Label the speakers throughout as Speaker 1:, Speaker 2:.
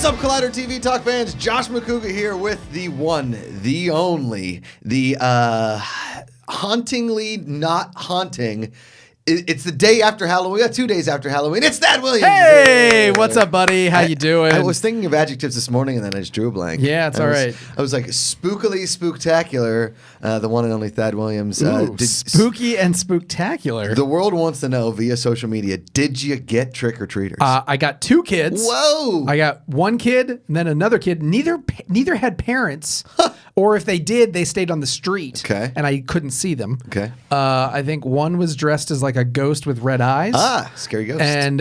Speaker 1: What's up, Collider TV Talk fans? Josh Macuga here with the one, the only, the hauntingly not haunting. It's the day after Halloween. We got 2 days after Halloween. It's Thadd Williams.
Speaker 2: Hey, what's up, buddy? How you doing?
Speaker 1: I was thinking of adjectives this morning, and then I just drew a blank.
Speaker 2: Yeah, it's all right.
Speaker 1: I was like, spookily spooktacular, the one and only Thadd Williams.
Speaker 2: Ooh, spooky and spooktacular.
Speaker 1: The world wants to know via social media, did you get trick-or-treaters?
Speaker 2: I got 2 kids.
Speaker 1: Whoa!
Speaker 2: I got 1 kid and then another kid. Neither had parents, or if they did, they stayed on the street.
Speaker 1: Okay.
Speaker 2: And I couldn't see them.
Speaker 1: Okay.
Speaker 2: I think one was dressed as like a ghost with red eyes.
Speaker 1: Ah, scary ghost.
Speaker 2: And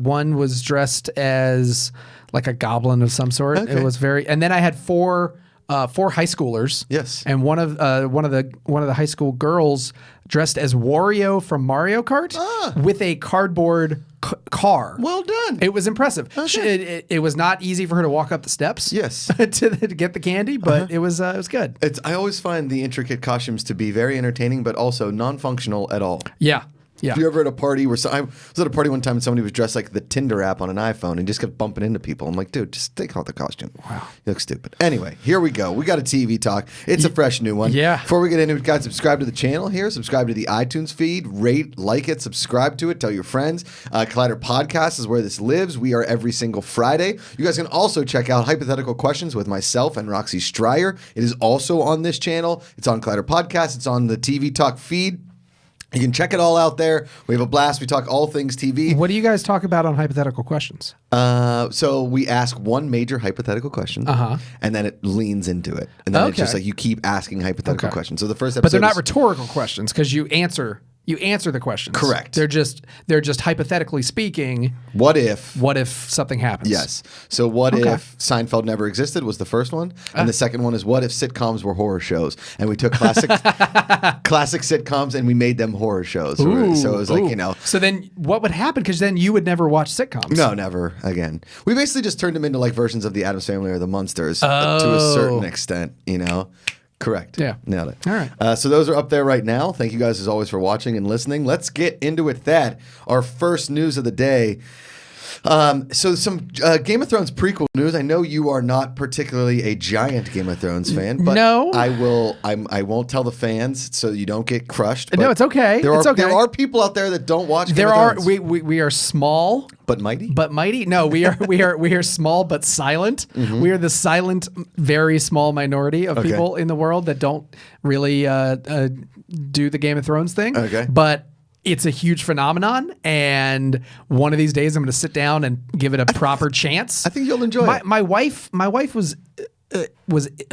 Speaker 2: one was dressed as like a goblin of some sort.
Speaker 1: Okay.
Speaker 2: It was very. And then I had 4 high schoolers.
Speaker 1: Yes.
Speaker 2: And one of the high school girls dressed as Wario from Mario Kart with a cardboard car.
Speaker 1: Well done.
Speaker 2: It was impressive.
Speaker 1: Okay.
Speaker 2: It was not easy for her to walk up the steps.
Speaker 1: Yes.
Speaker 2: to get the candy, but it was good.
Speaker 1: I always find the intricate costumes to be very entertaining, but also non-functional at all.
Speaker 2: Yeah. Yeah.
Speaker 1: If you ever at a party where I was at a party one time and somebody was dressed like the Tinder app on an iPhone and just kept bumping into people. I'm like, dude, just take out the costume. Wow. You look stupid. Anyway, here we go. We got a TV talk. It's a fresh new one.
Speaker 2: Yeah.
Speaker 1: Before we get into it, guys, subscribe to the channel here. Subscribe to the iTunes feed. Rate, like it, subscribe to it. Tell your friends. Collider Podcast is where this lives. We are every single Friday. You guys can also check out Hypothetical Questions with myself and Roxy Stryer. It is also on this channel. It's on Collider Podcast. It's on the TV talk feed. You can check it all out there. We have a blast. We talk all things TV.
Speaker 2: What do you guys talk about on Hypothetical Questions?
Speaker 1: So we ask one major hypothetical question, and then it leans into it. And then it's just like you keep asking hypothetical questions. So the first episode
Speaker 2: But they're not rhetorical questions because you answer the questions.
Speaker 1: Correct.
Speaker 2: They're just hypothetically speaking.
Speaker 1: What if
Speaker 2: something happens?
Speaker 1: Yes. So what if Seinfeld never existed was the first one. And the second one is what if sitcoms were horror shows? And we took classic sitcoms and we made them horror shows.
Speaker 2: Ooh,
Speaker 1: so it was like, you know.
Speaker 2: So then what would happen? Because then you would never watch sitcoms.
Speaker 1: No, never again. We basically just turned them into like versions of the Addams Family or the Munsters to a certain extent, you know. Correct.
Speaker 2: Yeah.
Speaker 1: Nailed it.
Speaker 2: All right.
Speaker 1: So those are up there right now. Thank you guys as always for watching and listening. Let's get into it, Thadd. Our first news of the day. So some Game of Thrones prequel news. I know you are not particularly a giant Game of Thrones fan, but
Speaker 2: no.
Speaker 1: I won't tell the fans so you don't get crushed.
Speaker 2: No, it's okay.
Speaker 1: There are people out there that don't watch Game of Thrones.
Speaker 2: We are small
Speaker 1: but mighty.
Speaker 2: But mighty? No, we are small but silent. We are the silent, very small minority of people in the world that don't really do the Game of Thrones thing.
Speaker 1: Okay.
Speaker 2: But it's a huge phenomenon, and one of these days I'm going to sit down and give it a proper chance.
Speaker 1: I think you'll enjoy it.
Speaker 2: My wife was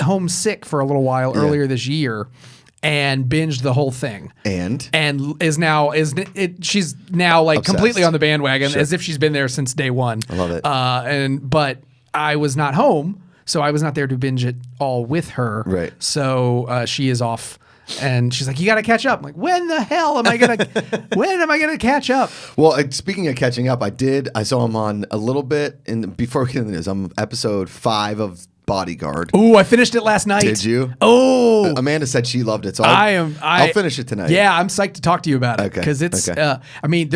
Speaker 2: homesick for a little while earlier this year, and binged the whole thing. And she's now like
Speaker 1: obsessed.
Speaker 2: Completely on the bandwagon, as if she's been there since day one.
Speaker 1: I love it.
Speaker 2: But I was not home, so I was not there to binge it all with her.
Speaker 1: Right.
Speaker 2: So she is off. And she's like, "You got to catch up." I'm like, "When the hell am I gonna? When am I gonna catch up?"
Speaker 1: Well, speaking of catching up, I saw him on a little bit. Before we get into this, I'm episode 5 of Bodyguard.
Speaker 2: Oh, I finished it last night.
Speaker 1: Did you?
Speaker 2: Oh,
Speaker 1: Amanda said she loved it, so
Speaker 2: I'll
Speaker 1: finish it tonight.
Speaker 2: Yeah, I'm psyched to talk to you about it because it's. I mean,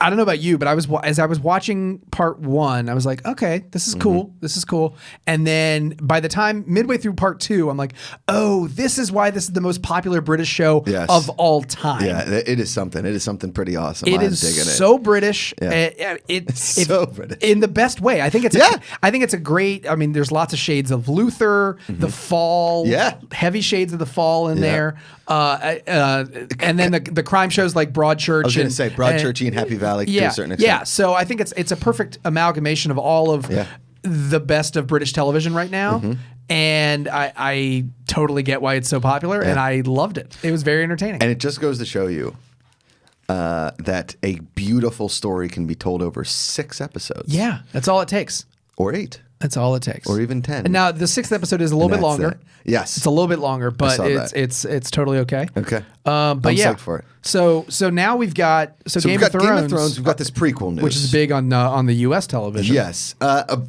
Speaker 2: I don't know about you, but as I was watching part 1, I was like, okay, this is cool. This is cool. And then by the time midway through part 2, I'm like, oh, this is why this is the most popular British show of all time.
Speaker 1: Yeah, it is something. It is something pretty awesome.
Speaker 2: I'm digging so British.
Speaker 1: Yeah.
Speaker 2: It's
Speaker 1: so British
Speaker 2: in the best way. I think it's a great. I mean, there's lots of shades of Luther, the Fall.
Speaker 1: Yeah,
Speaker 2: heavy shades of the Fall in there. And then the crime shows like Broadchurch.
Speaker 1: I was going to say Broadchurch and Happy Valley to a certain extent.
Speaker 2: Yeah, so I think it's a perfect amalgamation of all of the best of British television right now. And I totally get why it's so popular, and I loved it. It was very entertaining.
Speaker 1: And it just goes to show you that a beautiful story can be told over 6 episodes.
Speaker 2: Yeah, that's all it takes.
Speaker 1: Or 8.
Speaker 2: That's all it takes.
Speaker 1: Or even 10.
Speaker 2: And now the 6th episode is a little bit longer.
Speaker 1: Yes.
Speaker 2: It's a little bit longer, but it's totally okay.
Speaker 1: Okay.
Speaker 2: But
Speaker 1: I'm
Speaker 2: yeah,
Speaker 1: psyched for it.
Speaker 2: So now we've got Game of Thrones.
Speaker 1: We've got this prequel news,
Speaker 2: which is big on the U.S. television.
Speaker 1: Yes,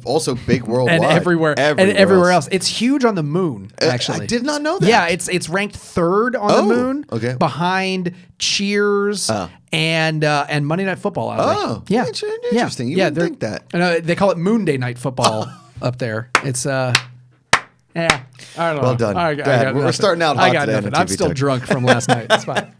Speaker 1: also big worldwide
Speaker 2: and everywhere else. It's huge on the moon. Actually,
Speaker 1: I did not know that.
Speaker 2: Yeah, it's ranked third on the moon.
Speaker 1: Okay,
Speaker 2: behind Cheers and Monday Night Football. Yeah,
Speaker 1: interesting. You wouldn't think that.
Speaker 2: They call it Moon Day Night Football up there. It's Yeah, I don't know.
Speaker 1: Well done. We're starting out hot
Speaker 2: I got
Speaker 1: today.
Speaker 2: nothing. I'm still drunk from last night. It's fine.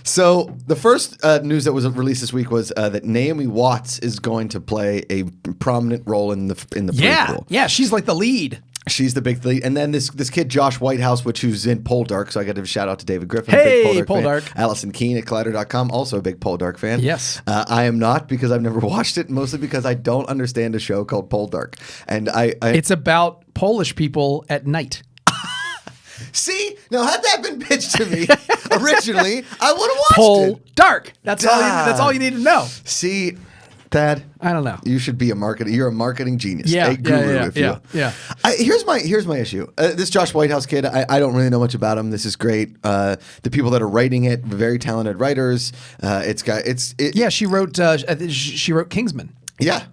Speaker 1: So the first news that was released this week was that Naomi Watts is going to play a prominent role in the prequel.
Speaker 2: Yeah, she's like the lead.
Speaker 1: She's the big lead. And then this kid, Josh Whitehouse, who's in Poldark. So I got to give a shout out to David Griffin.
Speaker 2: Hey,
Speaker 1: a big
Speaker 2: Poldark.
Speaker 1: Fan. Allison Keene at Collider.com, also a big Poldark fan.
Speaker 2: Yes.
Speaker 1: I am not, because I've never watched it, mostly because I don't understand a show called Poldark. And
Speaker 2: it's about Polish people at night.
Speaker 1: See? Now, had that been pitched to me originally, I would have watched it.
Speaker 2: Poldark. That's all you need to know.
Speaker 1: See, Thad,
Speaker 2: I don't know.
Speaker 1: You should be you're a marketing genius.
Speaker 2: Yeah,
Speaker 1: a guru, if you will.
Speaker 2: Yeah.
Speaker 1: Here's my issue. This Josh Whitehouse kid, I don't really know much about him. This is great. The people that are writing it, very talented writers.
Speaker 2: She wrote Kingsman.
Speaker 1: Yeah.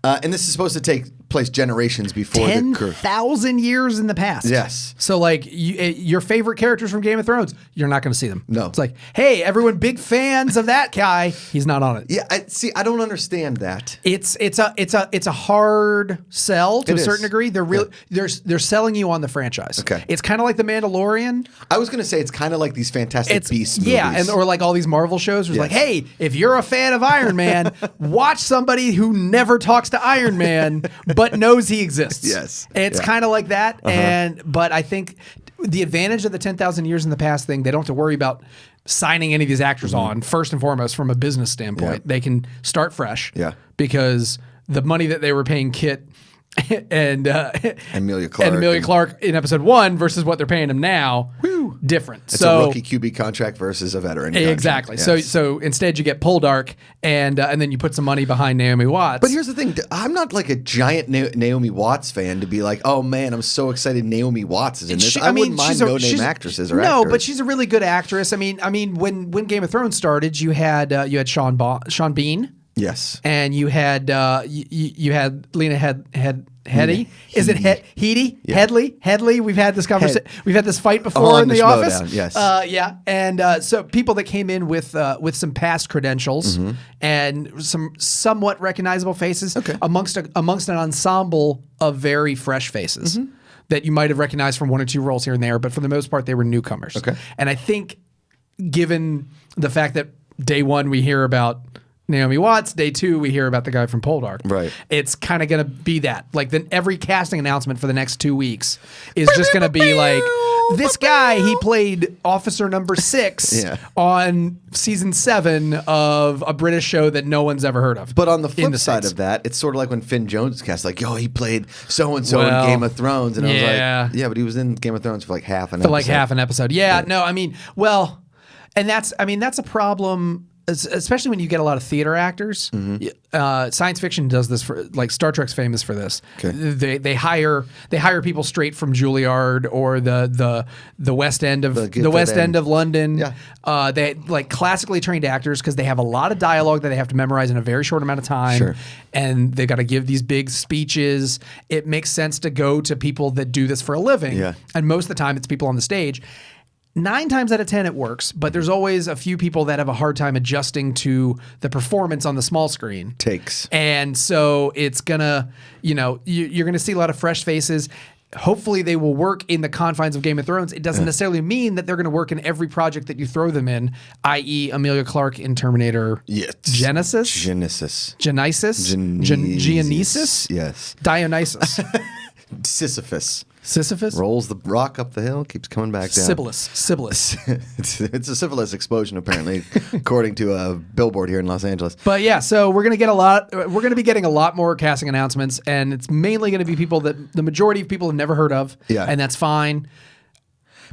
Speaker 1: And this is supposed to take place generations before
Speaker 2: 10,000 years in the past.
Speaker 1: Yes.
Speaker 2: So like your favorite characters from Game of Thrones, you're not going to see them.
Speaker 1: No.
Speaker 2: It's like, hey, everyone, big fans of that guy. He's not on it.
Speaker 1: Yeah. I don't understand that.
Speaker 2: It's a hard sell to a certain degree. They're selling you on the franchise.
Speaker 1: Okay.
Speaker 2: It's kind of like The Mandalorian.
Speaker 1: I was going to say it's kind of like these Fantastic Beasts movies.
Speaker 2: Yeah, or like all these Marvel shows. Where it's like, hey, if you're a fan of Iron Man, watch somebody who never talks to Iron Man but knows he exists.
Speaker 1: Yes.
Speaker 2: It's kind of like that. But I think the advantage of the 10,000 years in the past thing, they don't have to worry about signing any of these actors on, first and foremost, from a business standpoint.
Speaker 1: Yeah.
Speaker 2: They can start fresh.
Speaker 1: Yeah.
Speaker 2: Because the money that they were paying Kit and
Speaker 1: Emilia Clarke
Speaker 2: in episode 1 versus what they're paying him now, different.
Speaker 1: It's a rookie QB contract versus a veteran contract.
Speaker 2: Exactly.
Speaker 1: Yes.
Speaker 2: So instead you get Poldark and then you put some money behind Naomi Watts.
Speaker 1: But here's the thing. I'm not like a giant Naomi Watts fan to be like, oh man, I'm so excited Naomi Watts is in this. I wouldn't mind no-name actresses or actors.
Speaker 2: No, but she's a really good actress. I mean, when Game of Thrones started, you had Sean Bean.
Speaker 1: Yes.
Speaker 2: And you had Lena Headey. Is it Headey? Yeah. Headley. We've had this conversation. We've had this fight before in the office.
Speaker 1: Yes.
Speaker 2: Yeah. And so people that came in with some past credentials and some somewhat recognizable faces amongst an ensemble of very fresh faces that you might have recognized from one or two roles here and there, but for the most part they were newcomers.
Speaker 1: Okay.
Speaker 2: And I think, given the fact that day one we hear about Naomi Watts, day 2 we hear about the guy from Poldark.
Speaker 1: Right.
Speaker 2: It's kind of going to be that. Like, then every casting announcement for the next 2 weeks is just going to be like, this guy, he played Officer Number 6 on season 7 of a British show that no one's ever heard of.
Speaker 1: But on the flip side of that, it's sort of like when Finn Jones is cast, like, yo, he played so-and-so in Game of Thrones. And I was like, yeah, but he was in Game of Thrones for like half an episode.
Speaker 2: Yeah, no, I mean, and that's a problem, especially when you get a lot of theater actors. Science fiction does this for, like, Star Trek's famous for this. Okay. They hire people straight from Juilliard or the West End of End of London.
Speaker 1: Yeah.
Speaker 2: They like classically trained actors because they have a lot of dialogue that they have to memorize in a very short amount of time.
Speaker 1: Sure.
Speaker 2: And they got to give these big speeches. It makes sense to go to people that do this for a living.
Speaker 1: Yeah.
Speaker 2: And most of the time it's people on the stage. 9 times out of 10 it works, but there's always a few people that have a hard time adjusting to the performance on the small screen.
Speaker 1: Takes.
Speaker 2: And so it's gonna, you're gonna see a lot of fresh faces. Hopefully they will work in the confines of Game of Thrones. It doesn't necessarily mean that they're going to work in every project that you throw them in, i.e. Emilia Clarke in Terminator Genesis?
Speaker 1: Yes.
Speaker 2: Dionysus? Sisyphus?
Speaker 1: Rolls the rock up the hill, keeps coming back down.
Speaker 2: Sybilis.
Speaker 1: It's a syphilis explosion, apparently, according to a billboard here in Los Angeles.
Speaker 2: But yeah, so we're going to be getting a lot more casting announcements, and it's mainly going to be people that the majority of people have never heard of, and that's fine.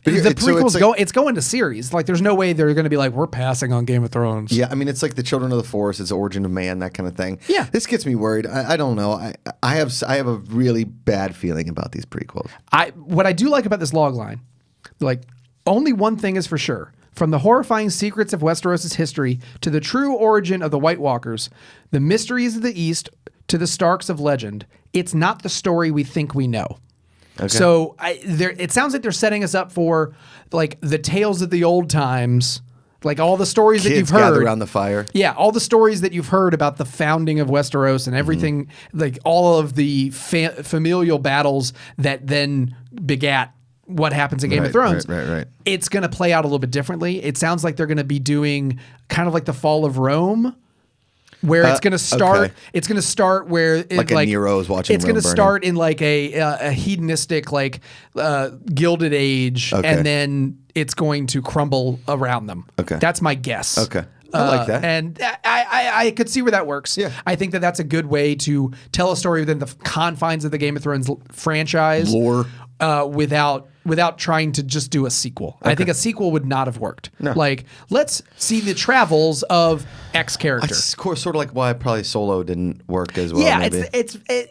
Speaker 2: But the prequel's it's going to series. Like, there's no way they're going to be like, we're passing on Game of Thrones.
Speaker 1: Yeah, I mean, it's like the Children of the Forest, it's Origin of Man, that kind of thing.
Speaker 2: Yeah,
Speaker 1: this gets me worried. I don't know. I have a really bad feeling about these prequels.
Speaker 2: What I do like about this log line, like, Only one thing is for sure. From the horrifying secrets of Westeros' history to the true origin of the White Walkers, the mysteries of the East to the Starks of legend, it's not the story we think we know. Okay. So it sounds like they're setting us up for like the tales of the old times, like all the stories that you've heard.
Speaker 1: Gather around the fire.
Speaker 2: Yeah, all the stories that you've heard about the founding of Westeros and everything, like all of the familial battles that then begat what happens in Game of Thrones.
Speaker 1: Right.
Speaker 2: It's going to play out a little bit differently. It sounds like they're going to be doing kind of like the fall of Rome, where it's going to start. Okay. It's going to start where
Speaker 1: like Nero's watching.
Speaker 2: It's going to start in like a hedonistic, like Gilded Age, and then it's going to crumble around them. Okay, that's my guess.
Speaker 1: Okay. I like that.
Speaker 2: And I could see where that works.
Speaker 1: Yeah.
Speaker 2: I think that that's a good way to tell a story within the confines of the Game of Thrones franchise.
Speaker 1: Lore.
Speaker 2: Without trying to just do a sequel. Okay. I think a sequel would not have worked.
Speaker 1: No.
Speaker 2: Like, let's see the travels of X character.
Speaker 1: It's sort of like why probably Solo didn't work as well.
Speaker 2: Yeah,
Speaker 1: maybe.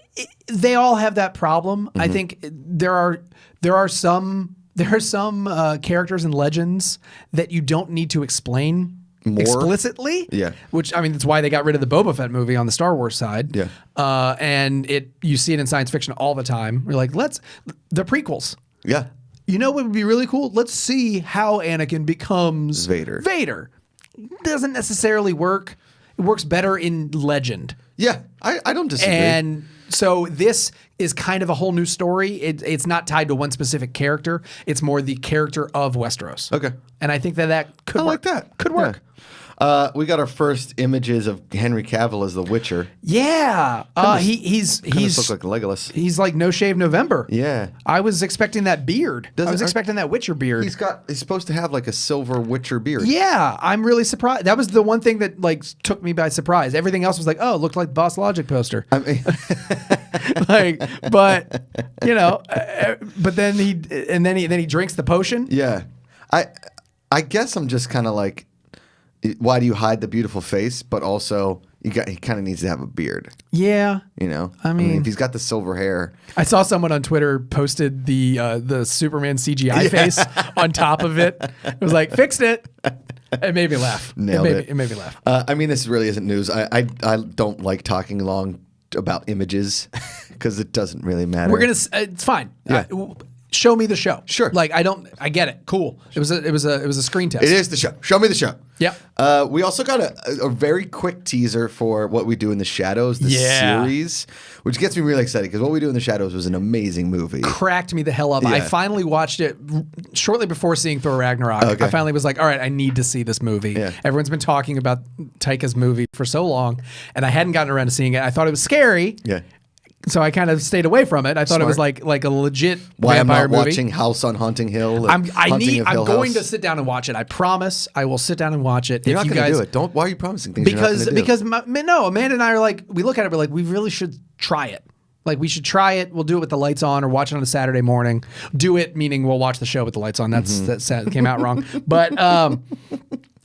Speaker 2: They all have that problem. I think there are some characters and legends that you don't need to explain more explicitly.
Speaker 1: Yeah.
Speaker 2: Which, I mean, that's why they got rid of the Boba Fett movie on the Star Wars side.
Speaker 1: Yeah.
Speaker 2: And you see it in science fiction all the time. You're like, the prequels.
Speaker 1: Yeah.
Speaker 2: You know what would be really cool? Let's see how Anakin becomes Vader. Doesn't necessarily work. It works better in legend.
Speaker 1: Yeah, I don't disagree.
Speaker 2: And so this is kind of a whole new story. It's not tied to one specific character. It's more the character of Westeros.
Speaker 1: Okay.
Speaker 2: And I think that could work.
Speaker 1: I like that.
Speaker 2: Could work.
Speaker 1: Yeah. We got our first images of Henry Cavill as the Witcher.
Speaker 2: Yeah. He's
Speaker 1: looks like Legolas.
Speaker 2: He's like No Shave November.
Speaker 1: Yeah.
Speaker 2: I was expecting that beard. I was expecting that Witcher beard.
Speaker 1: He's supposed to have like a silver Witcher beard.
Speaker 2: Yeah, I'm really surprised. That was the one thing that like took me by surprise. Everything else was like, oh, it looked like Boss Logic poster. I mean, but then he drinks the potion.
Speaker 1: Yeah. I guess I'm just kind of like, why do you hide the beautiful face? But also, he kind of needs to have a beard.
Speaker 2: Yeah,
Speaker 1: I mean, if he's got the silver hair.
Speaker 2: I saw someone on Twitter posted the Superman CGI face on top of it. It was like, fixed it. It made me laugh.
Speaker 1: Nailed it.
Speaker 2: It made me laugh.
Speaker 1: I mean, this really isn't news. I don't like talking long about images because it doesn't really matter.
Speaker 2: It's fine.
Speaker 1: Yeah.
Speaker 2: Show me the show.
Speaker 1: Sure.
Speaker 2: Like I get it. Cool. It was a screen test.
Speaker 1: It is the show. Show me the show.
Speaker 2: Yeah.
Speaker 1: We also got a very quick teaser for What We Do in the Shadows, the series, which gets me really excited because What We Do in the Shadows was an amazing movie.
Speaker 2: Cracked me the hell up. Yeah. I finally watched it shortly before seeing Thor Ragnarok.
Speaker 1: Okay.
Speaker 2: I finally was like, all right, I need to see this movie.
Speaker 1: Yeah.
Speaker 2: Everyone's been talking about Taika's movie for so long, and I hadn't gotten around to seeing it. I thought it was scary.
Speaker 1: Yeah.
Speaker 2: So I kind of stayed away from it. I thought it was like a legit
Speaker 1: Why
Speaker 2: vampire
Speaker 1: I'm not
Speaker 2: movie.
Speaker 1: Watching House on Haunting Hill.
Speaker 2: I'm going to sit down and watch it. I promise. I will sit down and watch it.
Speaker 1: You're not going to do it. Why are you promising things?
Speaker 2: Because Amanda and I are like, we look at it. We're like, we really should try it. Like, we should try it. We'll do it with the lights on or watch it on a Saturday morning. Do it, meaning we'll watch the show with the lights on. That came out wrong. But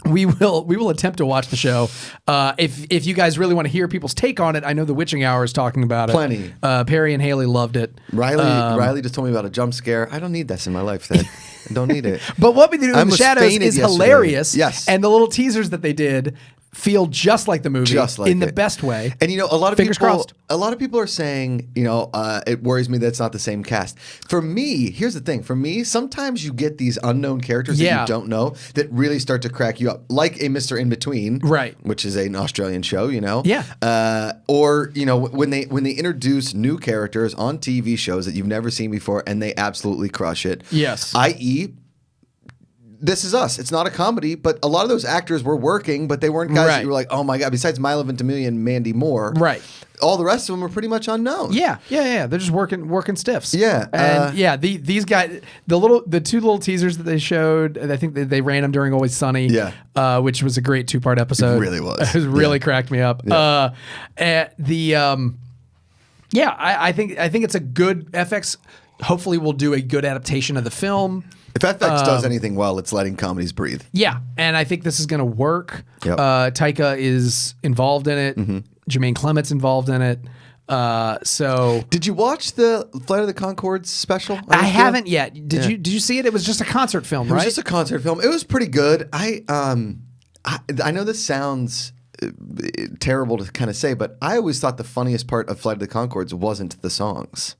Speaker 2: we will attempt to watch the show. If you guys really want to hear people's take on it, I know the Witching Hour is talking about it.
Speaker 1: Plenty.
Speaker 2: Perry and Haley loved it.
Speaker 1: Riley just told me about a jump scare. I don't need this in my life, Thad. I don't need it.
Speaker 2: But What We Do in the Shadows is hilarious.
Speaker 1: Yes.
Speaker 2: And the little teasers that they did feel just like the movie, in the best way.
Speaker 1: And a lot of
Speaker 2: Fingers crossed.
Speaker 1: A lot of people are saying, it worries me that it's not the same cast. For me, here's the thing. For me, sometimes you get these unknown characters that you don't know that really start to crack you up, like a Mr. In Between,
Speaker 2: right?
Speaker 1: Which is an Australian show,
Speaker 2: Yeah.
Speaker 1: Or when they introduce new characters on TV shows that you've never seen before and they absolutely crush it.
Speaker 2: Yes.
Speaker 1: I.e. This Is Us. It's not a comedy, but a lot of those actors were working, but they weren't guys that you were like, oh my God, besides Milo Ventimiglia and Mandy Moore.
Speaker 2: Right.
Speaker 1: All the rest of them are pretty much unknown.
Speaker 2: Yeah. They're just working stiffs.
Speaker 1: Yeah.
Speaker 2: And these guys, the two little teasers that they showed, I think they ran them during Always Sunny.
Speaker 1: Yeah.
Speaker 2: Which was a great 2-part episode.
Speaker 1: It really was.
Speaker 2: It really cracked me up.
Speaker 1: Yeah.
Speaker 2: I think it's a good FX. Hopefully, we'll do a good adaptation of the film.
Speaker 1: If FX does anything well, it's letting comedies breathe.
Speaker 2: Yeah, and I think this is going to work.
Speaker 1: Yep.
Speaker 2: Taika is involved in it. Jermaine Clement's involved in it. So
Speaker 1: did you watch the Flight of the Conchords special?
Speaker 2: I haven't yet. Did you see it? It was just a concert film, right?
Speaker 1: It was just a concert film. It was pretty good. I know this sounds terrible to kind of say, but I always thought the funniest part of Flight of the Conchords wasn't the songs.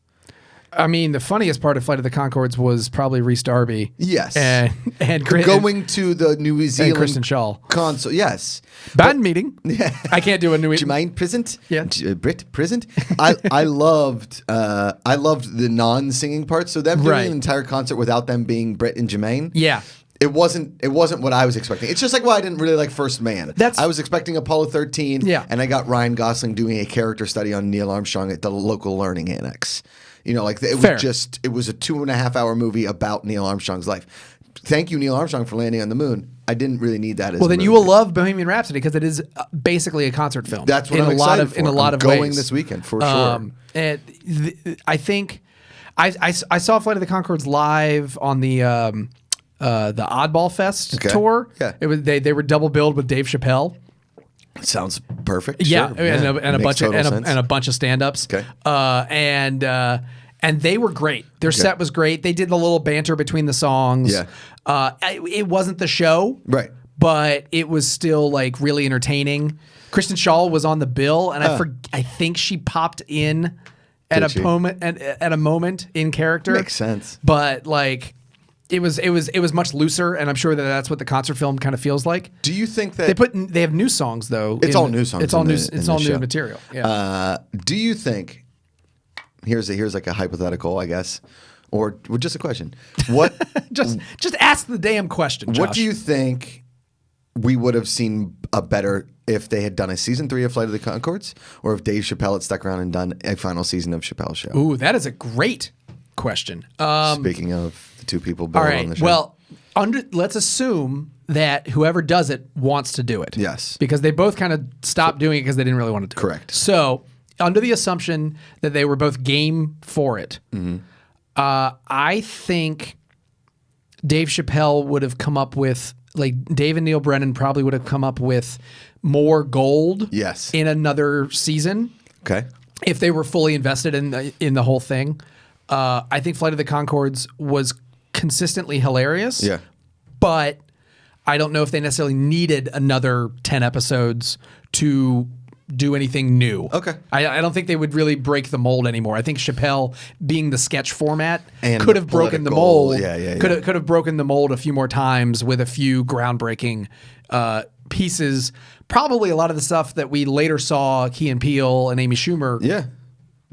Speaker 2: I mean, the funniest part of Flight of the Conchords was probably Rhys Darby.
Speaker 1: Yes.
Speaker 2: And
Speaker 1: going to the New Zealand
Speaker 2: and Kristen Shaw.
Speaker 1: Console. Yes.
Speaker 2: Band meeting. Yeah. I can't do a New
Speaker 1: Jermaine present.
Speaker 2: Yeah.
Speaker 1: Brit present. I loved the non-singing parts. So them doing an entire concert without them being Brit and Jermaine.
Speaker 2: Yeah.
Speaker 1: It wasn't what I was expecting. It's just like why I didn't really like First Man. I was expecting Apollo 13, and I got Ryan Gosling doing a character study on Neil Armstrong at the local learning annex. You know, like it was a 2.5 hour movie about Neil Armstrong's life. Thank you, Neil Armstrong, for landing on the moon. I didn't really need that as
Speaker 2: well. Then you will love Bohemian Rhapsody because it is basically a concert film.
Speaker 1: That's what I'm excited for.
Speaker 2: In a lot of
Speaker 1: going
Speaker 2: ways.
Speaker 1: This weekend for sure.
Speaker 2: And I think I saw Flight of the Conchords live on the Oddball Fest tour.
Speaker 1: Yeah,
Speaker 2: it was they were double billed with Dave Chappelle.
Speaker 1: Sounds perfect.
Speaker 2: Yeah,
Speaker 1: sure.
Speaker 2: and a bunch of stand-ups.
Speaker 1: Okay.
Speaker 2: And they were great. Their set was great. They did the little banter between the songs.
Speaker 1: Yeah.
Speaker 2: It wasn't the show.
Speaker 1: Right.
Speaker 2: But it was still like really entertaining. Kristen Shaw was on the bill, and I think she popped in at a moment in character.
Speaker 1: Makes sense.
Speaker 2: But like it was much looser, and I'm sure that's what the concert film kind of feels like.
Speaker 1: Do you think that
Speaker 2: they have new songs though?
Speaker 1: It's all new songs.
Speaker 2: It's all new material. Yeah.
Speaker 1: Do you think? Here's like a hypothetical, I guess, or just a question. What?
Speaker 2: just ask the damn question, Josh.
Speaker 1: What do you think we would have seen a better if they had done a season 3 of Flight of the Conchords, or if Dave Chappelle had stuck around and done a final season of Chappelle's Show?
Speaker 2: Ooh, that is a great question.
Speaker 1: Speaking of the two people built on the show.
Speaker 2: Well, let's assume that whoever does it wants to do it.
Speaker 1: Yes.
Speaker 2: Because they both kind of stopped doing it because they didn't really want to do it.
Speaker 1: Correct.
Speaker 2: So, under the assumption that they were both game for it, I think Dave Chappelle would have come up with, like Dave and Neil Brennan probably would have come up with more gold in another season.
Speaker 1: Okay.
Speaker 2: If they were fully invested in the whole thing. I think Flight of the Conchords was consistently hilarious.
Speaker 1: Yeah.
Speaker 2: But I don't know if they necessarily needed another 10 episodes to do anything new.
Speaker 1: Okay.
Speaker 2: I don't think they would really break the mold anymore. I think Chappelle, being the sketch format,
Speaker 1: and
Speaker 2: could have broken the mold.
Speaker 1: Could
Speaker 2: have broken the mold a few more times with a few groundbreaking pieces. Probably a lot of the stuff that we later saw Key and Peele and Amy Schumer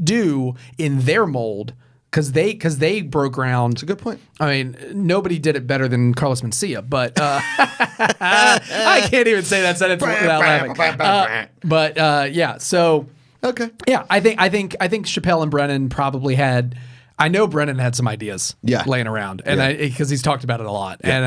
Speaker 2: do in their mold. Because they broke ground.
Speaker 1: That's a good point.
Speaker 2: I mean, nobody did it better than Carlos Mencia, but I can't even say that sentence without laughing. Yeah. So
Speaker 1: okay.
Speaker 2: Yeah, I think Chappelle and Brennan probably had. I know Brennan had some ideas laying around, and because he's talked about it a lot, and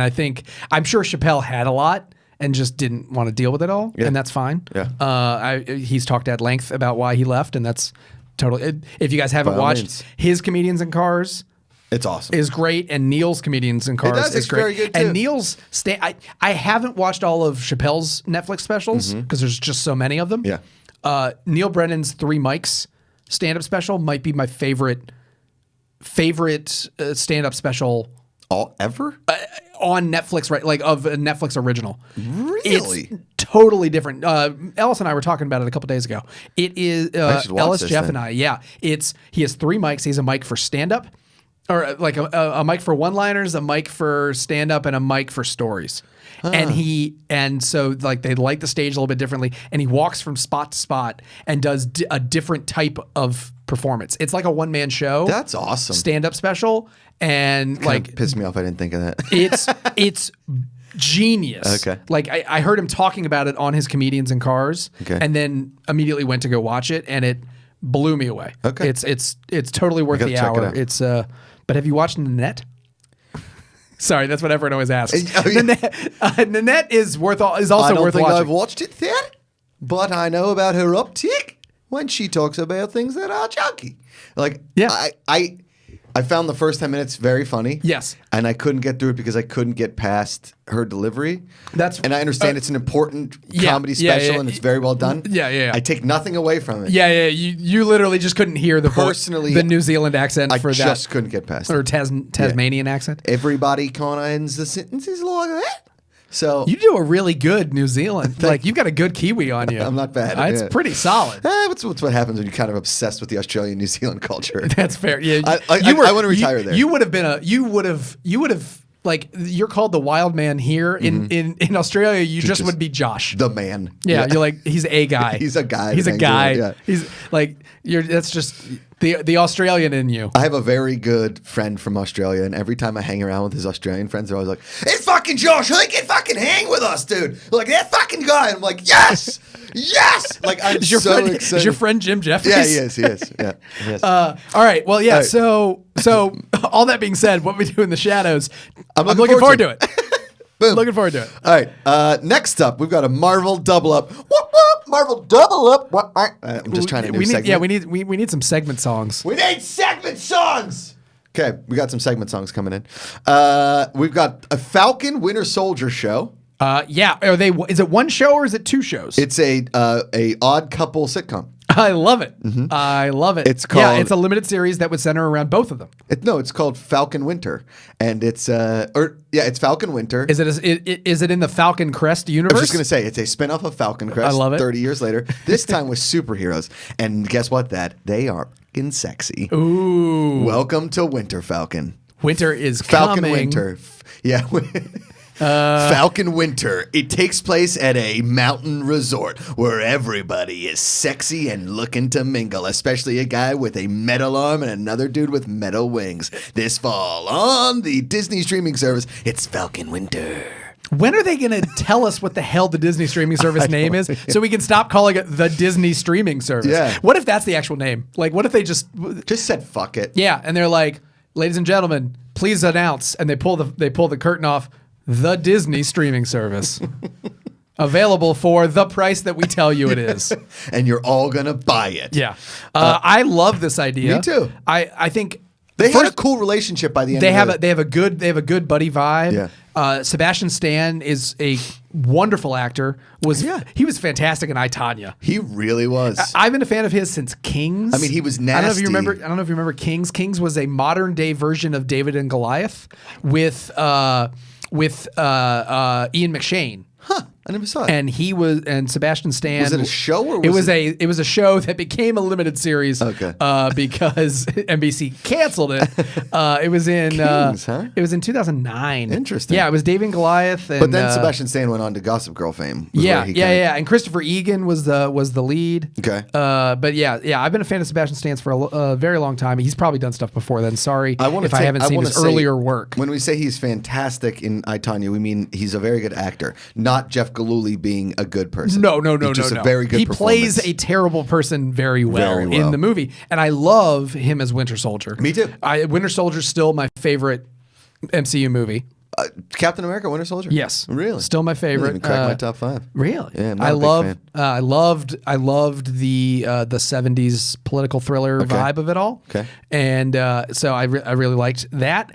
Speaker 2: I'm sure Chappelle had a lot and just didn't want to deal with it all, and that's fine.
Speaker 1: Yeah.
Speaker 2: He's talked at length about why he left, and that's. Totally. If you guys haven't watched his Comedians in Cars,
Speaker 1: it's awesome.
Speaker 2: Is great, and Neil's Comedians in Cars is great.
Speaker 1: Very good too.
Speaker 2: And Neil's I haven't watched all of Chappelle's Netflix specials because there's just so many of them.
Speaker 1: Yeah.
Speaker 2: Neil Brennan's 3 Mics stand-up special might be my favorite stand-up special
Speaker 1: all ever
Speaker 2: on Netflix, right? Like of a Netflix original.
Speaker 1: Really?
Speaker 2: It's totally different. Ellis and I were talking about it a couple days ago. It is Ellis, Jeff, and I. Yeah, he has 3 mics. He's a mic for stand-up, or like a mic for one-liners, a mic for stand-up, and a mic for stories. And so like they light the stage a little bit differently, and he walks from spot to spot and does a different type of performance. It's like a one-man show.
Speaker 1: That's awesome.
Speaker 2: Stand-up special, and like
Speaker 1: pissed me off. I didn't think of that.
Speaker 2: It's genius.
Speaker 1: Okay.
Speaker 2: Like I heard him talking about it on his Comedians in Cars, and then immediately went to go watch it, and it blew me away.
Speaker 1: Okay.
Speaker 2: It's totally worth the hour. It's but have you watched Nanette? Sorry, that's what everyone always asks. Nanette is also worth watching.
Speaker 1: I don't think I've watched it yet, but I know about her uptick when she talks about things that are junky. Like,
Speaker 2: yeah.
Speaker 1: I found the first 10 minutes very funny.
Speaker 2: Yes.
Speaker 1: And I couldn't get through it because I couldn't get past her delivery. And I understand it's an important comedy special and it's very well done.
Speaker 2: Yeah.
Speaker 1: I take nothing away from it.
Speaker 2: Yeah. You literally just couldn't hear the New Zealand accent for that.
Speaker 1: I just couldn't get past it.
Speaker 2: Or Tasmanian accent.
Speaker 1: Everybody kind of ends the sentences like that. So
Speaker 2: you do a really good New Zealand. Like you've got a good Kiwi on you.
Speaker 1: I'm not bad.
Speaker 2: It's pretty solid.
Speaker 1: What's what happens when you're kind of obsessed with the Australian New Zealand culture?
Speaker 2: That's fair. Yeah,
Speaker 1: I want to retire there.
Speaker 2: You would have like you're called the wild man here in Australia. You just would be Josh,
Speaker 1: the man.
Speaker 2: Yeah, you're like he's a guy.
Speaker 1: He's a guy.
Speaker 2: He's a guy. He's like that's just the Australian in you.
Speaker 1: I have a very good friend from Australia, and every time I hang around with his Australian friends, they're always like, "It's fucking Josh. He can fucking hang with us, dude." Like that fucking guy. And I'm like, yes. Like I'm
Speaker 2: is your
Speaker 1: so
Speaker 2: friend,
Speaker 1: excited.
Speaker 2: Is your friend Jim Jeffries?
Speaker 1: Yeah, he is. Yeah.
Speaker 2: All right. Well, yeah. Right. So all that being said, what we do in the shadows, I'm looking forward to it.
Speaker 1: Boom.
Speaker 2: Looking forward to it.
Speaker 1: All right. Next up, we've got a Marvel double up. Marvel double up. I'm just trying to do segment.
Speaker 2: Yeah, we need some segment songs.
Speaker 1: We need segment songs. Okay, we got some segment songs coming in. We've got a Falcon Winter Soldier show.
Speaker 2: Yeah. Is it one show or is it two shows?
Speaker 1: It's a odd couple sitcom.
Speaker 2: I love it. Mm-hmm. I love it.
Speaker 1: It's called.
Speaker 2: It's a limited series that would center around both of them.
Speaker 1: It's called Falcon Winter, and it's Falcon Winter.
Speaker 2: Is it in the Falcon Crest universe?
Speaker 1: I was just gonna say it's a spinoff of Falcon Crest.
Speaker 2: I love it.
Speaker 1: 30 years later, this time with superheroes, and guess what? They are fucking sexy.
Speaker 2: Ooh!
Speaker 1: Welcome to Winter Falcon.
Speaker 2: Winter is
Speaker 1: Falcon
Speaker 2: coming.
Speaker 1: Winter. Yeah. Falcon Winter. It takes place at a mountain resort where everybody is sexy and looking to mingle, especially a guy with a metal arm and another dude with metal wings. This fall on the Disney streaming service, it's Falcon Winter.
Speaker 2: When are they going to tell us what the hell the Disney streaming service name is so we can stop calling it the Disney streaming service?
Speaker 1: Yeah.
Speaker 2: What if that's the actual name? Like, what if they just
Speaker 1: said fuck it?
Speaker 2: Yeah, and they're like, ladies and gentlemen, please announce, and they pull the curtain off. The Disney streaming service. Available for the price that we tell you it is.
Speaker 1: And you're all going to buy it.
Speaker 2: Yeah. I love this idea.
Speaker 1: Me too.
Speaker 2: I think
Speaker 1: they had a cool relationship by the end of it.
Speaker 2: They have a good buddy vibe.
Speaker 1: Yeah.
Speaker 2: Sebastian Stan is a wonderful actor. He was fantastic in I, Tonya.
Speaker 1: He really was.
Speaker 2: I've been a fan of his since Kings.
Speaker 1: I mean, he was nasty.
Speaker 2: I don't know if you remember Kings. Kings was a modern day version of David and Goliath with Ian McShane.
Speaker 1: Huh. I never saw it.
Speaker 2: And Sebastian Stan.
Speaker 1: Was it a show or
Speaker 2: it was a show that became a limited series.
Speaker 1: Okay.
Speaker 2: Because NBC canceled it. It was in
Speaker 1: Kings, huh?
Speaker 2: It was in 2009.
Speaker 1: Interesting.
Speaker 2: Yeah, it was David and Goliath. And,
Speaker 1: but then Sebastian Stan went on to Gossip Girl fame.
Speaker 2: Yeah. And Christopher Egan was the lead.
Speaker 1: Okay.
Speaker 2: But yeah, I've been a fan of Sebastian Stan's for a very long time. He's probably done stuff before then. Sorry if I haven't seen his earlier work.
Speaker 1: When we say he's fantastic in I, Tonya, we mean he's a very good actor, not Jeff Galooly being a good person.
Speaker 2: No.
Speaker 1: Just a very good
Speaker 2: He
Speaker 1: performance.
Speaker 2: plays a terrible person very well in the movie, and I love him as Winter Soldier.
Speaker 1: Me too.
Speaker 2: Winter Soldier's still my favorite MCU movie.
Speaker 1: Captain America, Winter Soldier.
Speaker 2: Yes,
Speaker 1: really,
Speaker 2: still my favorite.
Speaker 1: Didn't even crack my top 5.
Speaker 2: Really,
Speaker 1: yeah.
Speaker 2: I loved the '70s political thriller vibe of it all.
Speaker 1: Okay,
Speaker 2: and so I really liked that.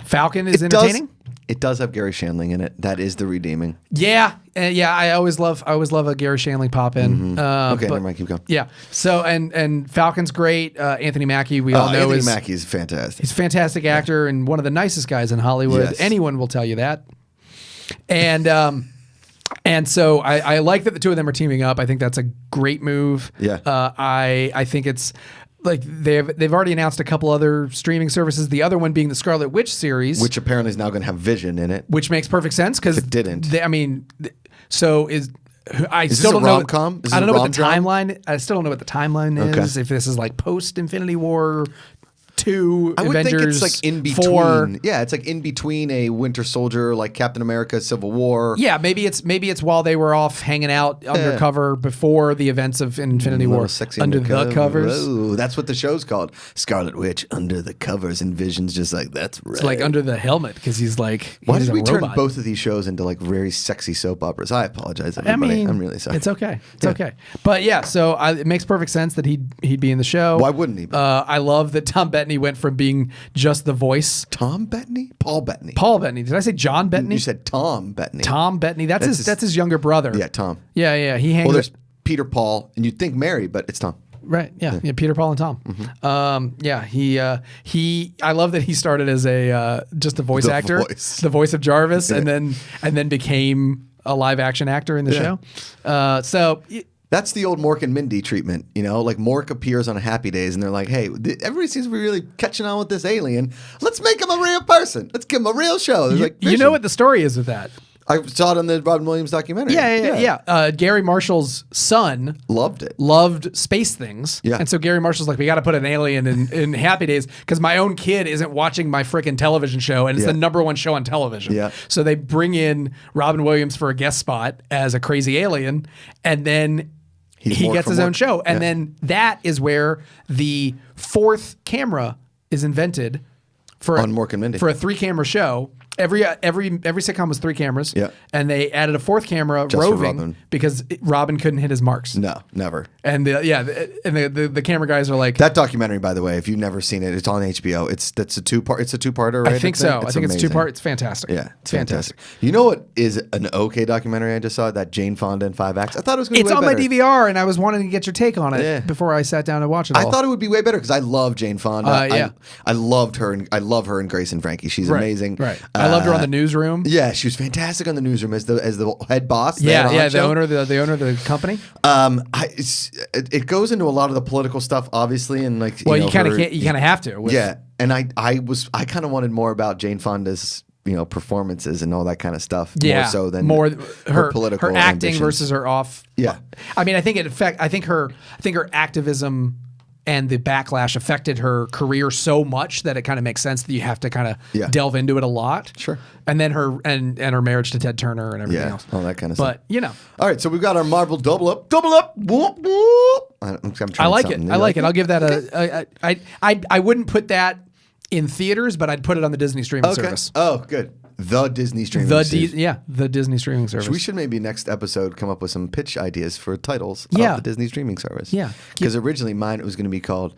Speaker 2: Falcon is entertaining.
Speaker 1: It does have Gary Shandling in it. That is the redeeming.
Speaker 2: Yeah. I always love a Gary Shandling pop in.
Speaker 1: Mm-hmm. Okay, never mind. Keep going.
Speaker 2: Yeah. So and Falcon's great. Anthony Mackie, we all know
Speaker 1: Anthony Mackie's fantastic.
Speaker 2: He's a fantastic actor and one of the nicest guys in Hollywood.
Speaker 1: Yes.
Speaker 2: Anyone will tell you that. And so I like that the two of them are teaming up. I think that's a great move.
Speaker 1: Yeah.
Speaker 2: I think it's. Like they've already announced a couple other streaming services. The other one being the Scarlet Witch series,
Speaker 1: which apparently is now going to have Vision in it.
Speaker 2: Which makes perfect sense because
Speaker 1: it didn't.
Speaker 2: So
Speaker 1: is
Speaker 2: still don't know.
Speaker 1: Rom-com?
Speaker 2: I don't know what the timeline. I still don't know what the timeline is. If this is like post Infinity War. 2
Speaker 1: I would
Speaker 2: Avengers,
Speaker 1: think it's like in between.
Speaker 2: 4.
Speaker 1: Yeah, it's like in between a Winter Soldier, like Captain America, Civil War.
Speaker 2: Yeah, maybe it's while they were off hanging out undercover before the events of Infinity War.
Speaker 1: Sexy
Speaker 2: under the covers.
Speaker 1: Oh, that's what the show's called. Scarlet Witch under the covers, and Vision's just like, that's right.
Speaker 2: It's like under the helmet because he's like.
Speaker 1: Why
Speaker 2: did
Speaker 1: we turn both of these shows into like very sexy soap operas? I apologize, everybody. I'm really sorry.
Speaker 2: It's okay. It's okay. But yeah, so it makes perfect sense that he'd be in the show.
Speaker 1: Why wouldn't he be?
Speaker 2: I love that Tom Bettany went from being just the voice.
Speaker 1: Tom Bettany? Paul Bettany.
Speaker 2: Paul Bettany. Did I say John Bettany?
Speaker 1: You said Tom Bettany.
Speaker 2: Tom Bettany. That's his younger brother.
Speaker 1: Yeah, Tom.
Speaker 2: Yeah. He hangs.
Speaker 1: Well, there's Peter, Paul, and you'd think Mary, but it's Tom.
Speaker 2: Right. Yeah. Peter, Paul, and Tom.
Speaker 1: Mm-hmm.
Speaker 2: I love that he started as just a voice actor, the voice of Jarvis, and then became a live action actor in the show.
Speaker 1: That's the old Mork and Mindy treatment, like Mork appears on Happy Days and they're like, hey, everybody seems to be really catching on with this alien. Let's make him a real person. Let's give him a real show.
Speaker 2: You know what the story is with that?
Speaker 1: I saw it on the Robin Williams documentary.
Speaker 2: Yeah. Gary Marshall's son loved space things.
Speaker 1: Yeah.
Speaker 2: And so Gary Marshall's like, we got to put an alien in Happy Days because my own kid isn't watching my freaking television show, and it's the #1 show on television.
Speaker 1: Yeah.
Speaker 2: So they bring in Robin Williams for a guest spot as a crazy alien, and then he gets his own show. And then that is where the 4th camera is invented
Speaker 1: on Mork and Mindy
Speaker 2: for a 3-camera show. Every sitcom was 3 cameras.
Speaker 1: Yeah.
Speaker 2: And they added a 4th camera roving because Robin couldn't hit his marks.
Speaker 1: No, never.
Speaker 2: And the camera guys are like,
Speaker 1: that documentary, by the way, if you've never seen it, it's on HBO. It's a two-parter, right?
Speaker 2: I think so. I think
Speaker 1: amazing.
Speaker 2: it's 2-part. It's fantastic.
Speaker 1: Yeah, it's fantastic. You know what is an okay documentary I just saw? That Jane Fonda in 5 acts. I thought it was going to be way better.
Speaker 2: It's on my DVR, and I was wanting to get your take on it before I sat down to watch it all.
Speaker 1: I thought it would be way better because I love Jane Fonda. I loved her, and I love her in Grace and Frankie. She's amazing.
Speaker 2: Right. I loved her on The Newsroom.
Speaker 1: Yeah, she was fantastic on The Newsroom as the head boss.
Speaker 2: The owner of the company.
Speaker 1: It goes into a lot of the political stuff, obviously, and
Speaker 2: you kind of have to.
Speaker 1: And I kind of wanted more about Jane Fonda's performances and all that kind of stuff.
Speaker 2: Yeah,
Speaker 1: more so than
Speaker 2: her
Speaker 1: political
Speaker 2: her acting
Speaker 1: ambitions.
Speaker 2: versus her off.
Speaker 1: Yeah,
Speaker 2: I mean, I think her activism and the backlash affected her career so much that it kind of makes sense that you have to kind of delve into it a lot.
Speaker 1: Sure.
Speaker 2: And then her and her marriage to Ted Turner and everything else.
Speaker 1: All that kind of stuff.
Speaker 2: But
Speaker 1: all right, so we've got our Marvel double up. Whoop, whoop.
Speaker 2: I like it. I'll give that I wouldn't put that in theaters, but I'd put it on the Disney streaming service.
Speaker 1: Oh, good. The Disney streaming service.
Speaker 2: The Disney streaming service.
Speaker 1: We should maybe next episode come up with some pitch ideas for titles of the Disney streaming service.
Speaker 2: Yeah.
Speaker 1: Because originally mine it was going to be called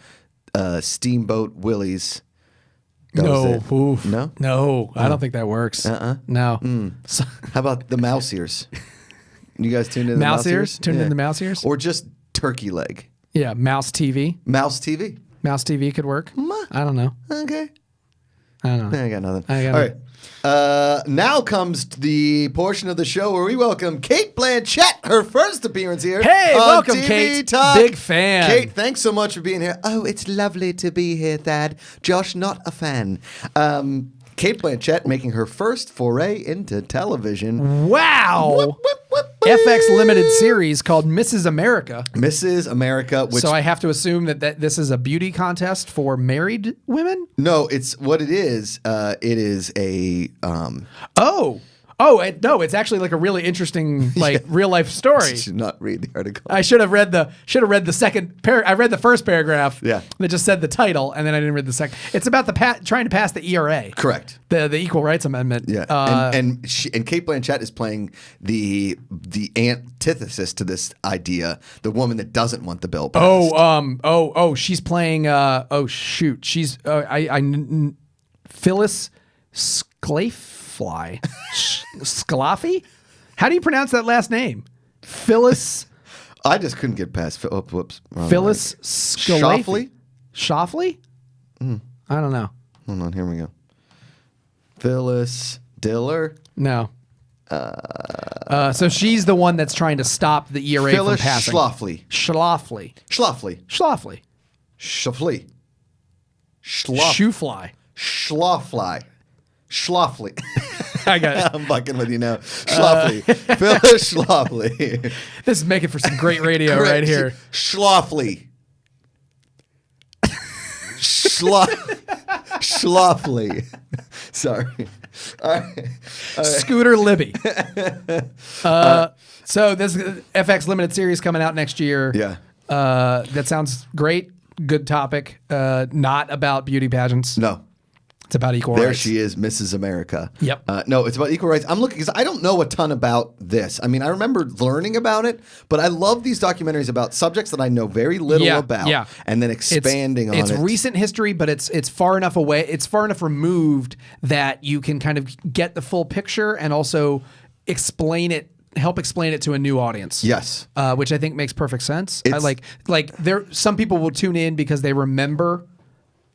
Speaker 1: Steamboat Willie's.
Speaker 2: No.
Speaker 1: No?
Speaker 2: I don't think that works. No.
Speaker 1: So, how about the mouse ears? You guys tuned in to the mouse ears?
Speaker 2: Tuned in the mouse ears?
Speaker 1: Or just turkey leg?
Speaker 2: Yeah, mouse TV.
Speaker 1: Mouse TV.
Speaker 2: Mouse TV could work. I don't know.
Speaker 1: Okay.
Speaker 2: I don't know.
Speaker 1: I got nothing. All right. Now comes the portion of the show where we welcome Cate Blanchett, her first appearance here.
Speaker 2: Hey, welcome,
Speaker 1: TV
Speaker 2: Cate.
Speaker 1: Talk.
Speaker 2: Big fan.
Speaker 1: Cate, thanks so much for being here. Oh, it's lovely to be here, Thad. Josh, not a fan. Cate Blanchett making her first foray into television.
Speaker 2: Wow. FX limited series called Mrs. America.
Speaker 1: Mrs. America.
Speaker 2: So I have to assume that this is a beauty contest for married women?
Speaker 1: No, it's what it is. It is a...
Speaker 2: No, it's actually like a really interesting real life story.
Speaker 1: You should not read the article.
Speaker 2: I should have read the second I read the first paragraph.
Speaker 1: Yeah.
Speaker 2: That just said the title, and then I didn't read the second. It's about trying to pass the ERA.
Speaker 1: Correct.
Speaker 2: The Equal Rights Amendment.
Speaker 1: Yeah. And Cate Blanchett is playing the antithesis to this idea, the woman that doesn't want the bill passed.
Speaker 2: She's playing she's Phyllis Sclafly? How do you pronounce that last name? Phyllis.
Speaker 1: I just couldn't get past. Whoops.
Speaker 2: Phyllis Sclafly. Shoffley? I don't know.
Speaker 1: Hold on. Here we go. Phyllis Diller.
Speaker 2: No. So she's the one that's trying to stop the ERA
Speaker 1: Phyllis
Speaker 2: from passing.
Speaker 1: Schlafly.
Speaker 2: Shoefly.
Speaker 1: Schlafly.
Speaker 2: I got it.
Speaker 1: I'm fucking with you now. Schlafly. Phyllis Schlafly.
Speaker 2: This is making for some great radio right here.
Speaker 1: Schlafly. Schlafly. Sorry. All right.
Speaker 2: Scooter Libby. So this FX limited series coming out next year.
Speaker 1: Yeah.
Speaker 2: That sounds great. Good topic. Not about beauty pageants.
Speaker 1: No.
Speaker 2: It's about equal
Speaker 1: there
Speaker 2: rights.
Speaker 1: There she is, Mrs. America.
Speaker 2: Yep.
Speaker 1: No, it's about equal rights. I'm looking because I don't know a ton about this. I mean, I remember learning about it, but I love these documentaries about subjects that I know very little about, and then expanding on it.
Speaker 2: It's recent history, but it's far enough away. It's far enough removed that you can kind of get the full picture and also help explain it to a new audience.
Speaker 1: Yes.
Speaker 2: Which I think makes perfect sense. I like there. Some people will tune in because they remember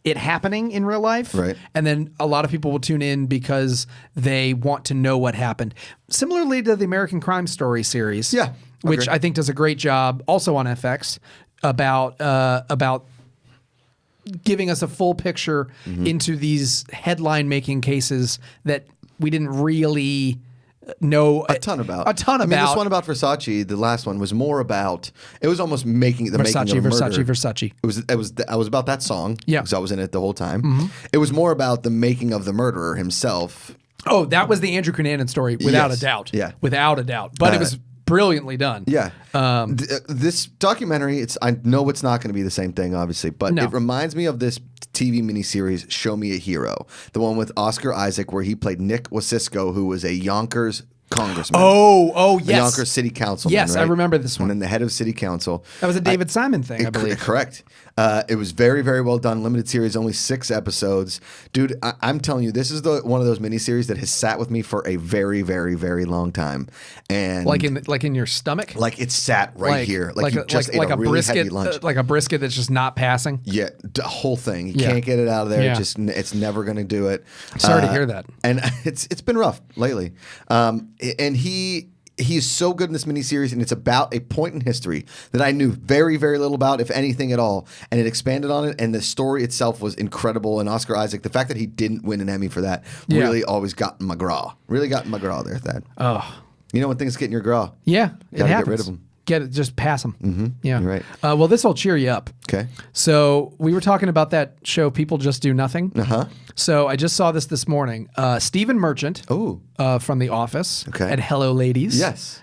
Speaker 2: it happening in real life.
Speaker 1: Right.
Speaker 2: And then a lot of people will tune in because they want to know what happened. Similarly to the American Crime Story series.
Speaker 1: Yeah.
Speaker 2: Which I think does a great job also on FX about giving us a full picture into these headline making cases that we didn't really know
Speaker 1: a ton about.
Speaker 2: I mean,
Speaker 1: this one about Versace, the last one, was more about. It was almost making of
Speaker 2: Versace.
Speaker 1: It was about that song.
Speaker 2: Yeah,
Speaker 1: because I was in it the whole time. It was more about the making of the murderer himself.
Speaker 2: Oh, that was the Andrew Cunanan story, without a doubt.
Speaker 1: Yeah,
Speaker 2: without a doubt. But it was brilliantly done.
Speaker 1: Yeah. This documentary, I know it's not going to be the same thing, obviously, but it reminds me of this TV miniseries, Show Me a Hero, the one with Oscar Isaac, where he played Nick Wasisco, who was a Yonkers congressman.
Speaker 2: Oh, yes.
Speaker 1: A Yonkers city councilman.
Speaker 2: Yes,
Speaker 1: right?
Speaker 2: I remember this one.
Speaker 1: And then the head of city council.
Speaker 2: That was a David Simon thing, I believe.
Speaker 1: Correct. It was very, very well done. Limited series, only 6 episodes. Dude, I'm telling you, this is one of those miniseries that has sat with me for a very, very, very long time. And
Speaker 2: like in your stomach?
Speaker 1: Like it sat right here. Like you just ate
Speaker 2: a
Speaker 1: really
Speaker 2: brisket,
Speaker 1: heavy lunch.
Speaker 2: like a brisket that's just not passing.
Speaker 1: Yeah, the whole thing. You can't get it out of there.
Speaker 2: Yeah.
Speaker 1: It's never going to do it.
Speaker 2: Sorry to hear that.
Speaker 1: And it's been rough lately. And he's so good in this miniseries, and it's about a point in history that I knew very, very little about, if anything at all. And it expanded on it, and the story itself was incredible. And Oscar Isaac, the fact that he didn't win an Emmy for that, really always got in my graw. Really got in my graw there, Thad.
Speaker 2: Oh.
Speaker 1: You know when things get in your graw?
Speaker 2: Yeah, it happens.
Speaker 1: Get rid of them.
Speaker 2: Just pass them.
Speaker 1: Mm-hmm.
Speaker 2: Yeah.
Speaker 1: You're right.
Speaker 2: Well, this will cheer you up.
Speaker 1: Okay.
Speaker 2: So we were talking about that show, People Just Do Nothing.
Speaker 1: Uh-huh.
Speaker 2: So I just saw this morning. Stephen Merchant from The Office and Hello Ladies.
Speaker 1: Yes.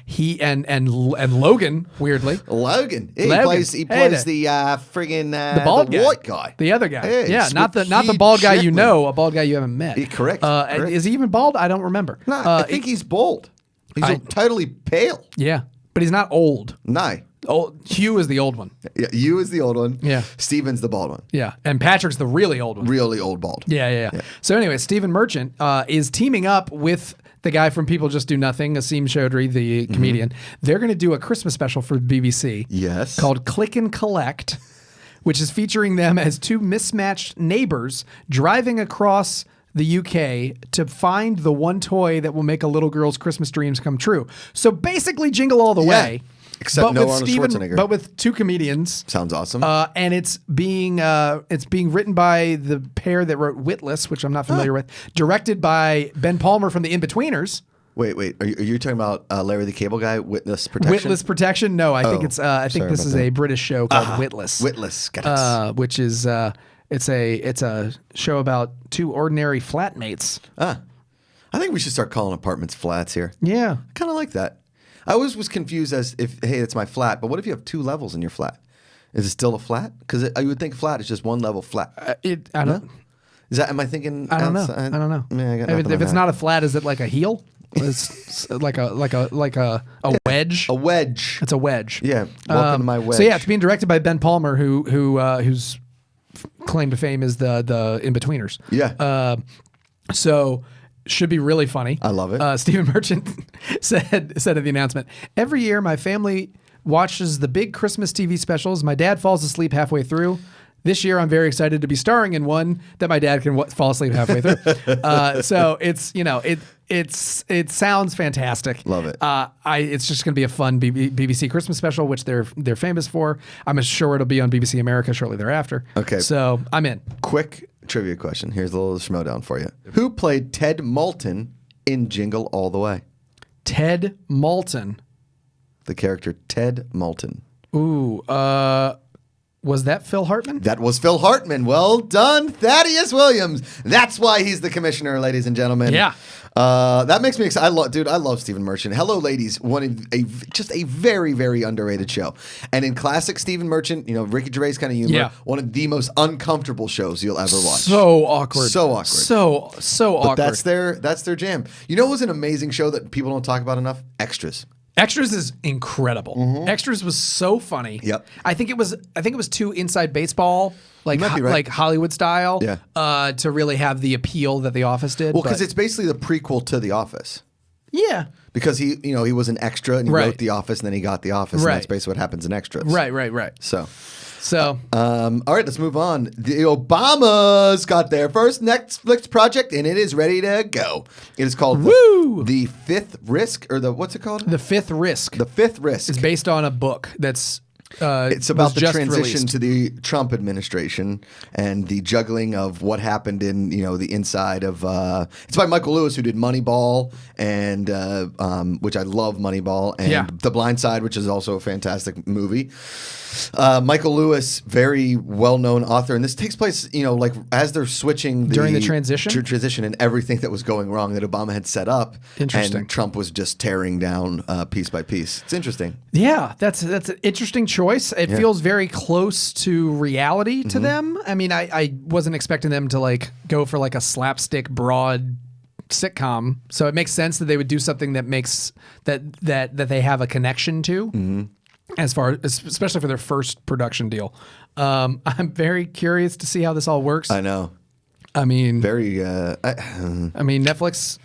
Speaker 2: He and Logan, weirdly.
Speaker 1: Logan. He plays the friggin'
Speaker 2: the bald guy.
Speaker 1: white guy.
Speaker 2: The other guy.
Speaker 1: Hey,
Speaker 2: yeah, not the bald guy you know, a bald guy you haven't met.
Speaker 1: Correct.
Speaker 2: Is he even bald? I don't remember.
Speaker 1: No, I think he's bald. He's totally pale.
Speaker 2: Yeah, but he's not old.
Speaker 1: No.
Speaker 2: Hugh is the old one.
Speaker 1: Yeah, you is the old one.
Speaker 2: Yeah.
Speaker 1: Steven's the bald one.
Speaker 2: Yeah, and Patrick's the really old one.
Speaker 1: Really old bald.
Speaker 2: Yeah. So anyway, Stephen Merchant is teaming up with the guy from People Just Do Nothing, Asim Chaudhry, the comedian. They're going to do a Christmas special for BBC.
Speaker 1: Yes.
Speaker 2: Called Click and Collect, which is featuring them as 2 mismatched neighbors driving across the UK to find the one toy that will make a little girl's Christmas dreams come true. So basically Jingle All the Way.
Speaker 1: Except no Arnold Schwarzenegger.
Speaker 2: But with 2 comedians.
Speaker 1: Sounds awesome.
Speaker 2: And it's being written by the pair that wrote Witless, which I'm not familiar with. Directed by Ben Palmer from The In-Betweeners.
Speaker 1: Wait. Are you talking about Larry the Cable Guy, Witness Protection?
Speaker 2: Witness Protection? No, I think it's. I think this is a British show called Witless.
Speaker 1: Witless, got it.
Speaker 2: Which is it's a show about 2 ordinary flatmates.
Speaker 1: I think we should start calling apartments flats here.
Speaker 2: Yeah,
Speaker 1: I kind of like that. I always was confused as if, hey, it's my flat, but what if you have 2 levels in your flat? Is it still a flat? Because I would think flat is just 1 level flat.
Speaker 2: I don't.
Speaker 1: Is that? Am I thinking?
Speaker 2: I don't know.
Speaker 1: outside?
Speaker 2: I don't know.
Speaker 1: Yeah, I got
Speaker 2: if it's not a flat, is it like a heel? It's like a wedge.
Speaker 1: A wedge.
Speaker 2: It's a wedge.
Speaker 1: Yeah. Welcome to my wedge.
Speaker 2: So yeah, it's being directed by Ben Palmer, whose claim to fame is the In-Betweeners.
Speaker 1: Yeah.
Speaker 2: So should be really funny.
Speaker 1: I love it.
Speaker 2: Stephen Merchant said at the announcement, "Every year my family watches the big Christmas TV specials. My dad falls asleep halfway through. This year I'm very excited to be starring in one that my dad can fall asleep halfway through." So it's it sounds fantastic.
Speaker 1: Love it.
Speaker 2: It's just going to be a fun BBC Christmas special, which they're famous for. I'm sure it'll be on BBC America shortly thereafter.
Speaker 1: Okay.
Speaker 2: So I'm in.
Speaker 1: Quick trivia question. Here's a little schmodown for you. Who played Ted Moulton in Jingle All the Way?
Speaker 2: Ted Moulton.
Speaker 1: The character Ted Moulton.
Speaker 2: Ooh. Was that Phil Hartman?
Speaker 1: That was Phil Hartman. Well done, Thaddeus Williams. That's why he's the commissioner, ladies and gentlemen.
Speaker 2: Yeah.
Speaker 1: That makes me excited. I love Stephen Merchant. Hello, Ladies. Just a very, very underrated show. And in classic Stephen Merchant, Ricky Gervais kind of humor, one of the most uncomfortable shows you'll ever watch.
Speaker 2: So awkward.
Speaker 1: So awkward.
Speaker 2: So awkward.
Speaker 1: But that's their jam. You know what was an amazing show that people don't talk about enough? Extras.
Speaker 2: Extras is incredible. Mm-hmm. Extras was so funny.
Speaker 1: Yep.
Speaker 2: I think it was too inside baseball, like Hollywood style, to really have the appeal that The Office did.
Speaker 1: Well, because it's basically the prequel to The Office.
Speaker 2: Yeah.
Speaker 1: Because he was an extra and he wrote The Office and then he got The Office. And that's basically what happens in Extras.
Speaker 2: Right. So,
Speaker 1: all right, let's move on. The Obamas got their first Netflix project, and it is ready to go. It is called the Fifth Risk, or what's it called?
Speaker 2: The Fifth Risk.
Speaker 1: The Fifth Risk.
Speaker 2: It's based on a book that's.
Speaker 1: It's about the transition
Speaker 2: released.
Speaker 1: to the Trump administration and the juggling of what happened in the inside of. It's by Michael Lewis, who did Moneyball and which I love Moneyball, and The Blind Side, which is also a fantastic movie. Michael Lewis, very well-known author, and this takes place, as they're switching
Speaker 2: during the transition,
Speaker 1: and everything that was going wrong that Obama had set up,
Speaker 2: interesting,
Speaker 1: and Trump was just tearing down piece by piece. It's interesting.
Speaker 2: Yeah, that's an interesting choice. It feels very close to reality to them. I mean, I wasn't expecting them to go for a slapstick broad sitcom, so it makes sense that they would do something that makes that they have a connection to. Mm-hmm. Especially for their first production deal. I'm very curious to see how this all works.
Speaker 1: I know.
Speaker 2: I mean,
Speaker 1: very.
Speaker 2: I mean, Netflix.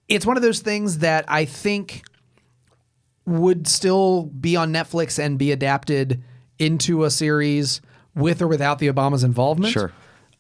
Speaker 2: It's one of those things that I think would still be on Netflix and be adapted into a series with or without the Obamas' involvement.
Speaker 1: Sure.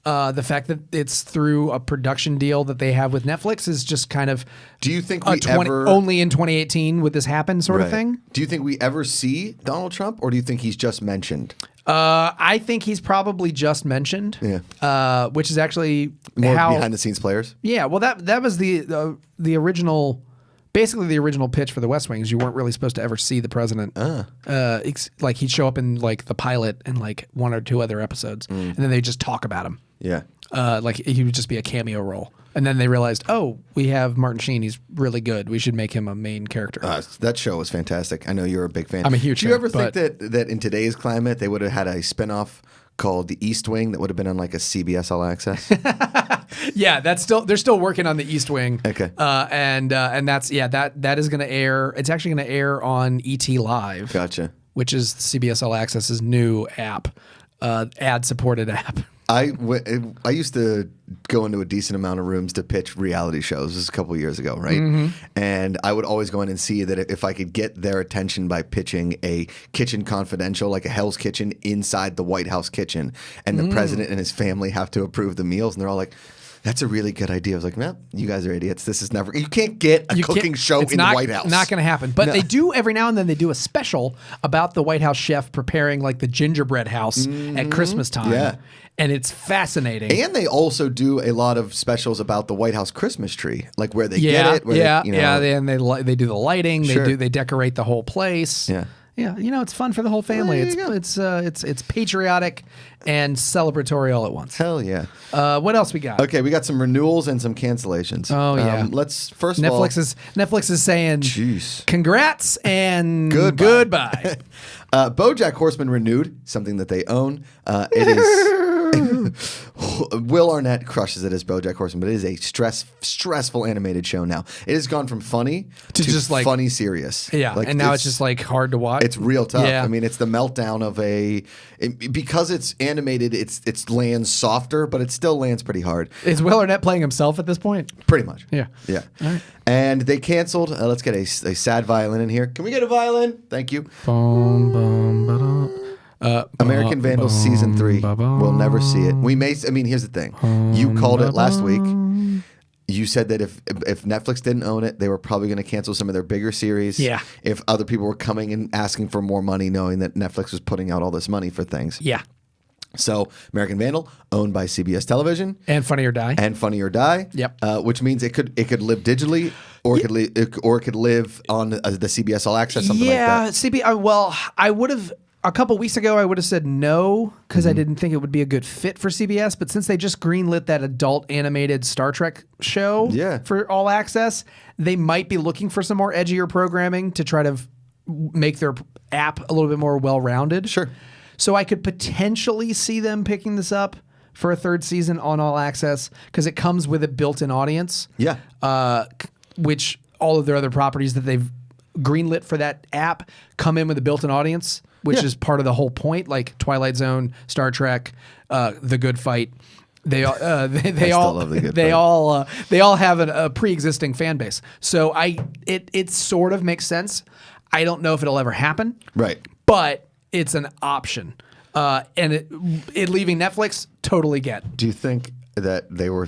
Speaker 2: The fact that it's through a production deal that they have with Netflix is just kind of.
Speaker 1: Do you think
Speaker 2: only in 2018 would this happen sort of thing?
Speaker 1: Do you think we ever see Donald Trump, or do you think he's just mentioned?
Speaker 2: I think he's probably just mentioned.
Speaker 1: Yeah.
Speaker 2: Which is actually
Speaker 1: more behind the scenes players.
Speaker 2: Yeah. Well, that was the original. Basically, the original pitch for The West Wing is you weren't really supposed to ever see the president. He'd show up in the pilot and one or two other episodes, and then they just talk about him.
Speaker 1: Yeah.
Speaker 2: He would just be a cameo role. And then they realized, we have Martin Sheen. He's really good. We should make him a main character.
Speaker 1: That show was fantastic. I know you're a big fan.
Speaker 2: I'm a huge fan.
Speaker 1: Do you ever think that in today's climate they would have had a spinoff called The East Wing that would have been on a CBS All Access?
Speaker 2: Yeah, they're still working on The East Wing.
Speaker 1: Okay.
Speaker 2: And that's that is going to air. It's actually going to air on ET Live.
Speaker 1: Gotcha.
Speaker 2: Which is CBS All Access's new app, ad-supported app.
Speaker 1: I used to go into a decent amount of rooms to pitch reality shows. This was a couple of years ago, right? Mm-hmm. And I would always go in and see that if I could get their attention by pitching a kitchen confidential, like a Hell's Kitchen inside the White House kitchen, and the president and his family have to approve the meals, and they're all like, that's a really good idea. I was like, well, you guys are idiots. This is never. You can't get a cooking show in the White House.
Speaker 2: Not going to happen. But they do every now and then. They do a special about the White House chef preparing the gingerbread house at Christmas time.
Speaker 1: Yeah.
Speaker 2: And it's fascinating.
Speaker 1: And they also do a lot of specials about the White House Christmas tree, where they get it.
Speaker 2: And they do the lighting.
Speaker 1: Sure.
Speaker 2: They decorate the whole place.
Speaker 1: Yeah.
Speaker 2: Yeah, it's fun for the whole family. It's patriotic and celebratory all at once.
Speaker 1: Hell yeah.
Speaker 2: What else we got?
Speaker 1: Okay, we got some renewals and some cancellations.
Speaker 2: Oh yeah.
Speaker 1: Let's first of all,
Speaker 2: Netflix is saying,
Speaker 1: jeez,
Speaker 2: congrats and goodbye.
Speaker 1: BoJack Horseman renewed, something that they own. It is. Will Arnett crushes it as BoJack Horseman, but it is a stressful animated show now. It has gone from funny to just funny serious.
Speaker 2: Yeah, and now it's just hard to watch.
Speaker 1: It's real tough. Yeah. I mean, it's the meltdown of because it's animated. It lands softer, but it still lands pretty hard.
Speaker 2: Is Will Arnett playing himself at this point?
Speaker 1: Pretty much.
Speaker 2: Yeah.
Speaker 1: Yeah. All right. And they canceled. Let's get a sad violin in here. Can we get a violin? Thank you.
Speaker 2: Boom, boom, ba-dum.
Speaker 1: American Vandal season 3. We'll never see it. We may. I mean, here's the thing. You called it last week. You said that if Netflix didn't own it, they were probably going to cancel some of their bigger series.
Speaker 2: Yeah.
Speaker 1: If other people were coming and asking for more money, knowing that Netflix was putting out all this money for things.
Speaker 2: Yeah.
Speaker 1: So American Vandal, owned by CBS Television,
Speaker 2: and Funny or Die,
Speaker 1: Yep. Which means it could live digitally, or it could live on the CBS All Access, something like that.
Speaker 2: Well, I a couple weeks ago, I would have said no because I didn't think it would be a good fit for CBS. But since they just greenlit that adult animated Star Trek show for All Access, they might be looking for some more edgier programming to try to make their app a little bit more well-rounded.
Speaker 1: Sure.
Speaker 2: So I could potentially see them picking this up for a third season on All Access because it comes with a built-in audience.
Speaker 1: Yeah.
Speaker 2: Which all of their other properties that they've greenlit for that app come in with a built-in audience, which is part of the whole point. Like Twilight Zone, Star Trek, The Good Fight. They all have a pre-existing fan base. So it sort of makes sense. I don't know if it'll ever happen.
Speaker 1: Right.
Speaker 2: But it's an option. And it leaving Netflix, totally get.
Speaker 1: Do you think that they were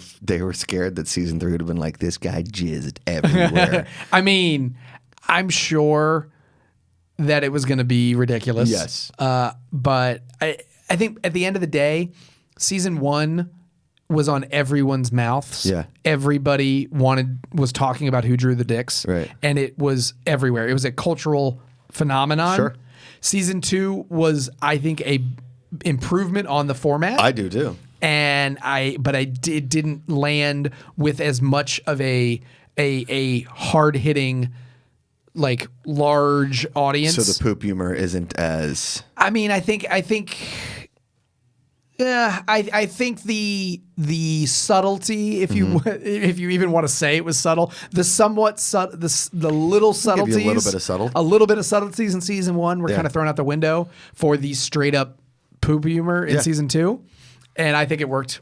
Speaker 1: scared that season 3 would have been like, this guy jizzed everywhere?
Speaker 2: I mean, I'm sure that it was going to be ridiculous.
Speaker 1: Yes.
Speaker 2: But I think at the end of the day, season 1 was on everyone's mouths.
Speaker 1: Yeah.
Speaker 2: Everybody was talking about who drew the dicks.
Speaker 1: Right.
Speaker 2: And it was everywhere. It was a cultural phenomenon.
Speaker 1: Sure.
Speaker 2: Season 2 was, I think, a improvement on the format.
Speaker 1: I do too.
Speaker 2: And it didn't land with as much of a hard hitting, like, large audience.
Speaker 1: So the poop humor isn't as.
Speaker 2: I mean, I think the subtlety, if you even want to say it was subtle, the little subtleties,
Speaker 1: a little bit of subtle,
Speaker 2: subtleties in season 1 were kind of thrown out the window for the straight up poop humor in season 2, and I think it worked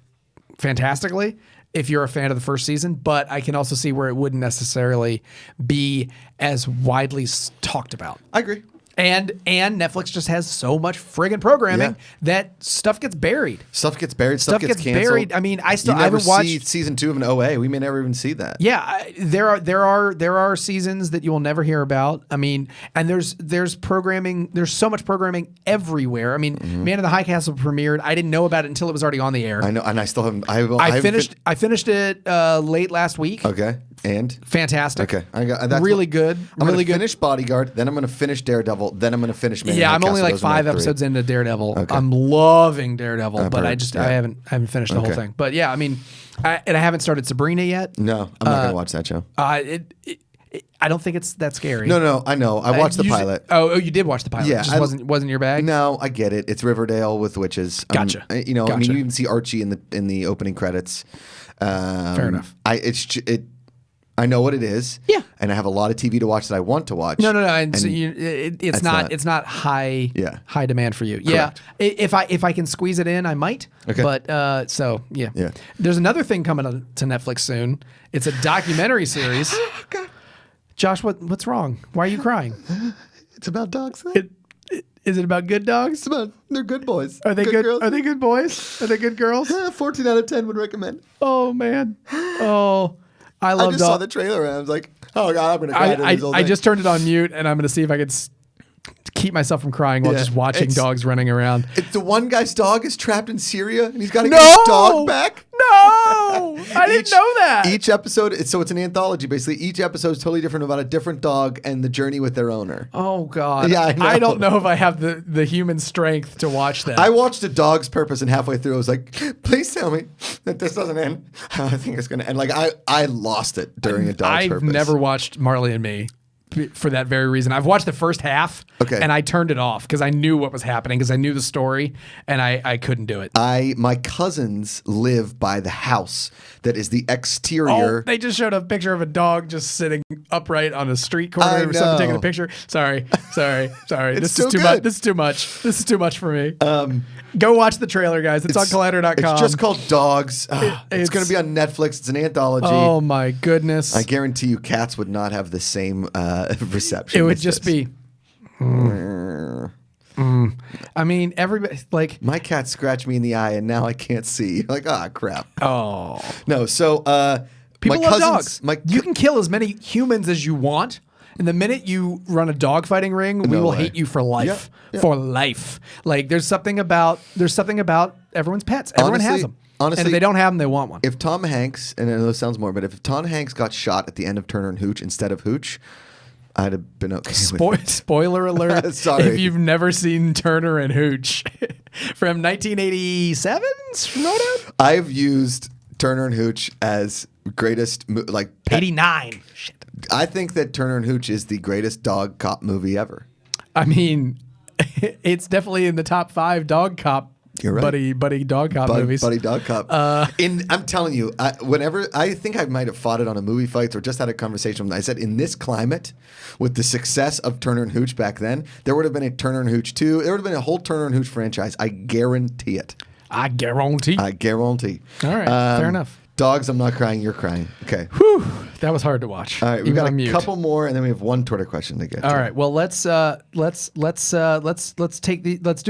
Speaker 2: fantastically if you're a fan of the first season. But I can also see where it wouldn't necessarily be as widely talked about.
Speaker 1: I agree.
Speaker 2: And Netflix just has so much friggin' programming that stuff gets buried.
Speaker 1: Stuff gets canceled.
Speaker 2: Buried. I mean, I haven't watched
Speaker 1: season 2 of an OA. We may never even see that.
Speaker 2: Yeah, there are seasons that you will never hear about. I mean, and there's programming. There's so much programming everywhere. I mean, Man in the High Castle premiered. I didn't know about it until it was already on the air.
Speaker 1: I know, and I still haven't.
Speaker 2: I finished it late last week.
Speaker 1: Okay. And
Speaker 2: fantastic.
Speaker 1: Okay,
Speaker 2: really good.
Speaker 1: I'm going to finish Bodyguard, then I'm going to finish Daredevil, then I'm going to finish Man in the High
Speaker 2: I'm only
Speaker 1: Castle.
Speaker 2: like 5 episodes into Daredevil. Okay. I'm loving Daredevil, but I haven't finished the whole thing. But yeah, I mean, I haven't started Sabrina yet.
Speaker 1: No, I'm not going to watch that show.
Speaker 2: I don't think it's that scary.
Speaker 1: No, I know. I watched the pilot.
Speaker 2: Oh, you did watch the pilot.
Speaker 1: Yeah,
Speaker 2: it just wasn't your bag.
Speaker 1: No, I get it. It's Riverdale with witches.
Speaker 2: Gotcha.
Speaker 1: I mean, you even see Archie in the opening credits.
Speaker 2: Fair enough.
Speaker 1: I know what it is.
Speaker 2: Yeah.
Speaker 1: And I have a lot of TV to watch that I want to watch.
Speaker 2: No. It's not high demand for you.
Speaker 1: Correct.
Speaker 2: Yeah. If I can squeeze it in, I might.
Speaker 1: Okay.
Speaker 2: But yeah. There's another thing coming to Netflix soon. It's a documentary series.
Speaker 1: God.
Speaker 2: Josh, what's wrong? Why are you crying?
Speaker 1: It's about dogs.
Speaker 2: Is it about good dogs?
Speaker 1: They're good boys.
Speaker 2: Are they good?
Speaker 1: Girls?
Speaker 2: Are they good boys? Are they good girls?
Speaker 1: 14 out of 10 would recommend.
Speaker 2: Oh man. Oh. I just
Speaker 1: saw the trailer and I was like, oh God, I'm going to cry.
Speaker 2: I just turned it on mute and I'm going to see if I could keep myself from crying while just watching dogs running around.
Speaker 1: It's the one guy's dog is trapped in Syria and he's got to get his dog back.
Speaker 2: No, I didn't know that.
Speaker 1: Each episode, it's an anthology basically. Each episode is totally different about a different dog and the journey with their owner.
Speaker 2: Oh God.
Speaker 1: Yeah, I know.
Speaker 2: I don't know if I have the human strength to watch that.
Speaker 1: I watched A Dog's Purpose and halfway through I was like, please tell me that this doesn't end. I think it's going to end. Like I lost it during A Dog's Purpose.
Speaker 2: I've never watched Marley and Me. For that very reason. I've watched the first half and I turned it off because I knew what was happening because I knew the story and I couldn't do it.
Speaker 1: My cousins live by the house that is the exterior.
Speaker 2: Oh, they just showed a picture of a dog just sitting upright on a street corner or something taking a picture. Sorry. This is too much. This is too much for me. Go watch the trailer, guys. It's on Collider.com.
Speaker 1: It's just called Dogs. It's going to be on Netflix. It's an anthology.
Speaker 2: Oh my goodness.
Speaker 1: I guarantee you cats would not have the same reception.
Speaker 2: It would just be. I mean, everybody like
Speaker 1: my cat scratched me in the eye and now I can't see. Like, crap.
Speaker 2: Oh
Speaker 1: no. So
Speaker 2: people love dogs. You can kill as many humans as you want. And the minute you run a dogfighting ring, we will hate you for life.
Speaker 1: Yeah.
Speaker 2: For life. Like there's something about everyone's pets. Everyone has them.
Speaker 1: Honestly,
Speaker 2: and if they don't have them, they want one.
Speaker 1: If Tom Hanks, and I know this sounds morbid, but if Tom Hanks got shot at the end of Turner and Hooch instead of Hooch, I'd have been okay.
Speaker 2: Spoiler alert!
Speaker 1: Sorry.
Speaker 2: If you've never seen Turner and Hooch from 1987,
Speaker 1: I've used Turner and Hooch as greatest
Speaker 2: 89. Shit.
Speaker 1: I think that Turner and Hooch is the greatest dog cop movie ever.
Speaker 2: I mean, it's definitely in the top 5 dog cop.
Speaker 1: You're right.
Speaker 2: Buddy dog cop movies.
Speaker 1: Buddy dog cop. I'm telling you, whenever I think I might have fought it on a movie fight or just had a conversation. I said, in this climate, with the success of Turner and Hooch back then, there would have been a Turner and Hooch 2. There would have been a whole Turner and Hooch franchise. I guarantee it.
Speaker 2: I guarantee.
Speaker 1: All
Speaker 2: right, fair enough.
Speaker 1: Dogs, I'm not crying. You're crying. Okay.
Speaker 2: Whew, that was hard to watch.
Speaker 1: All right, we got a couple more, and then we have one Twitter question to get to.
Speaker 2: All right. Well, let's do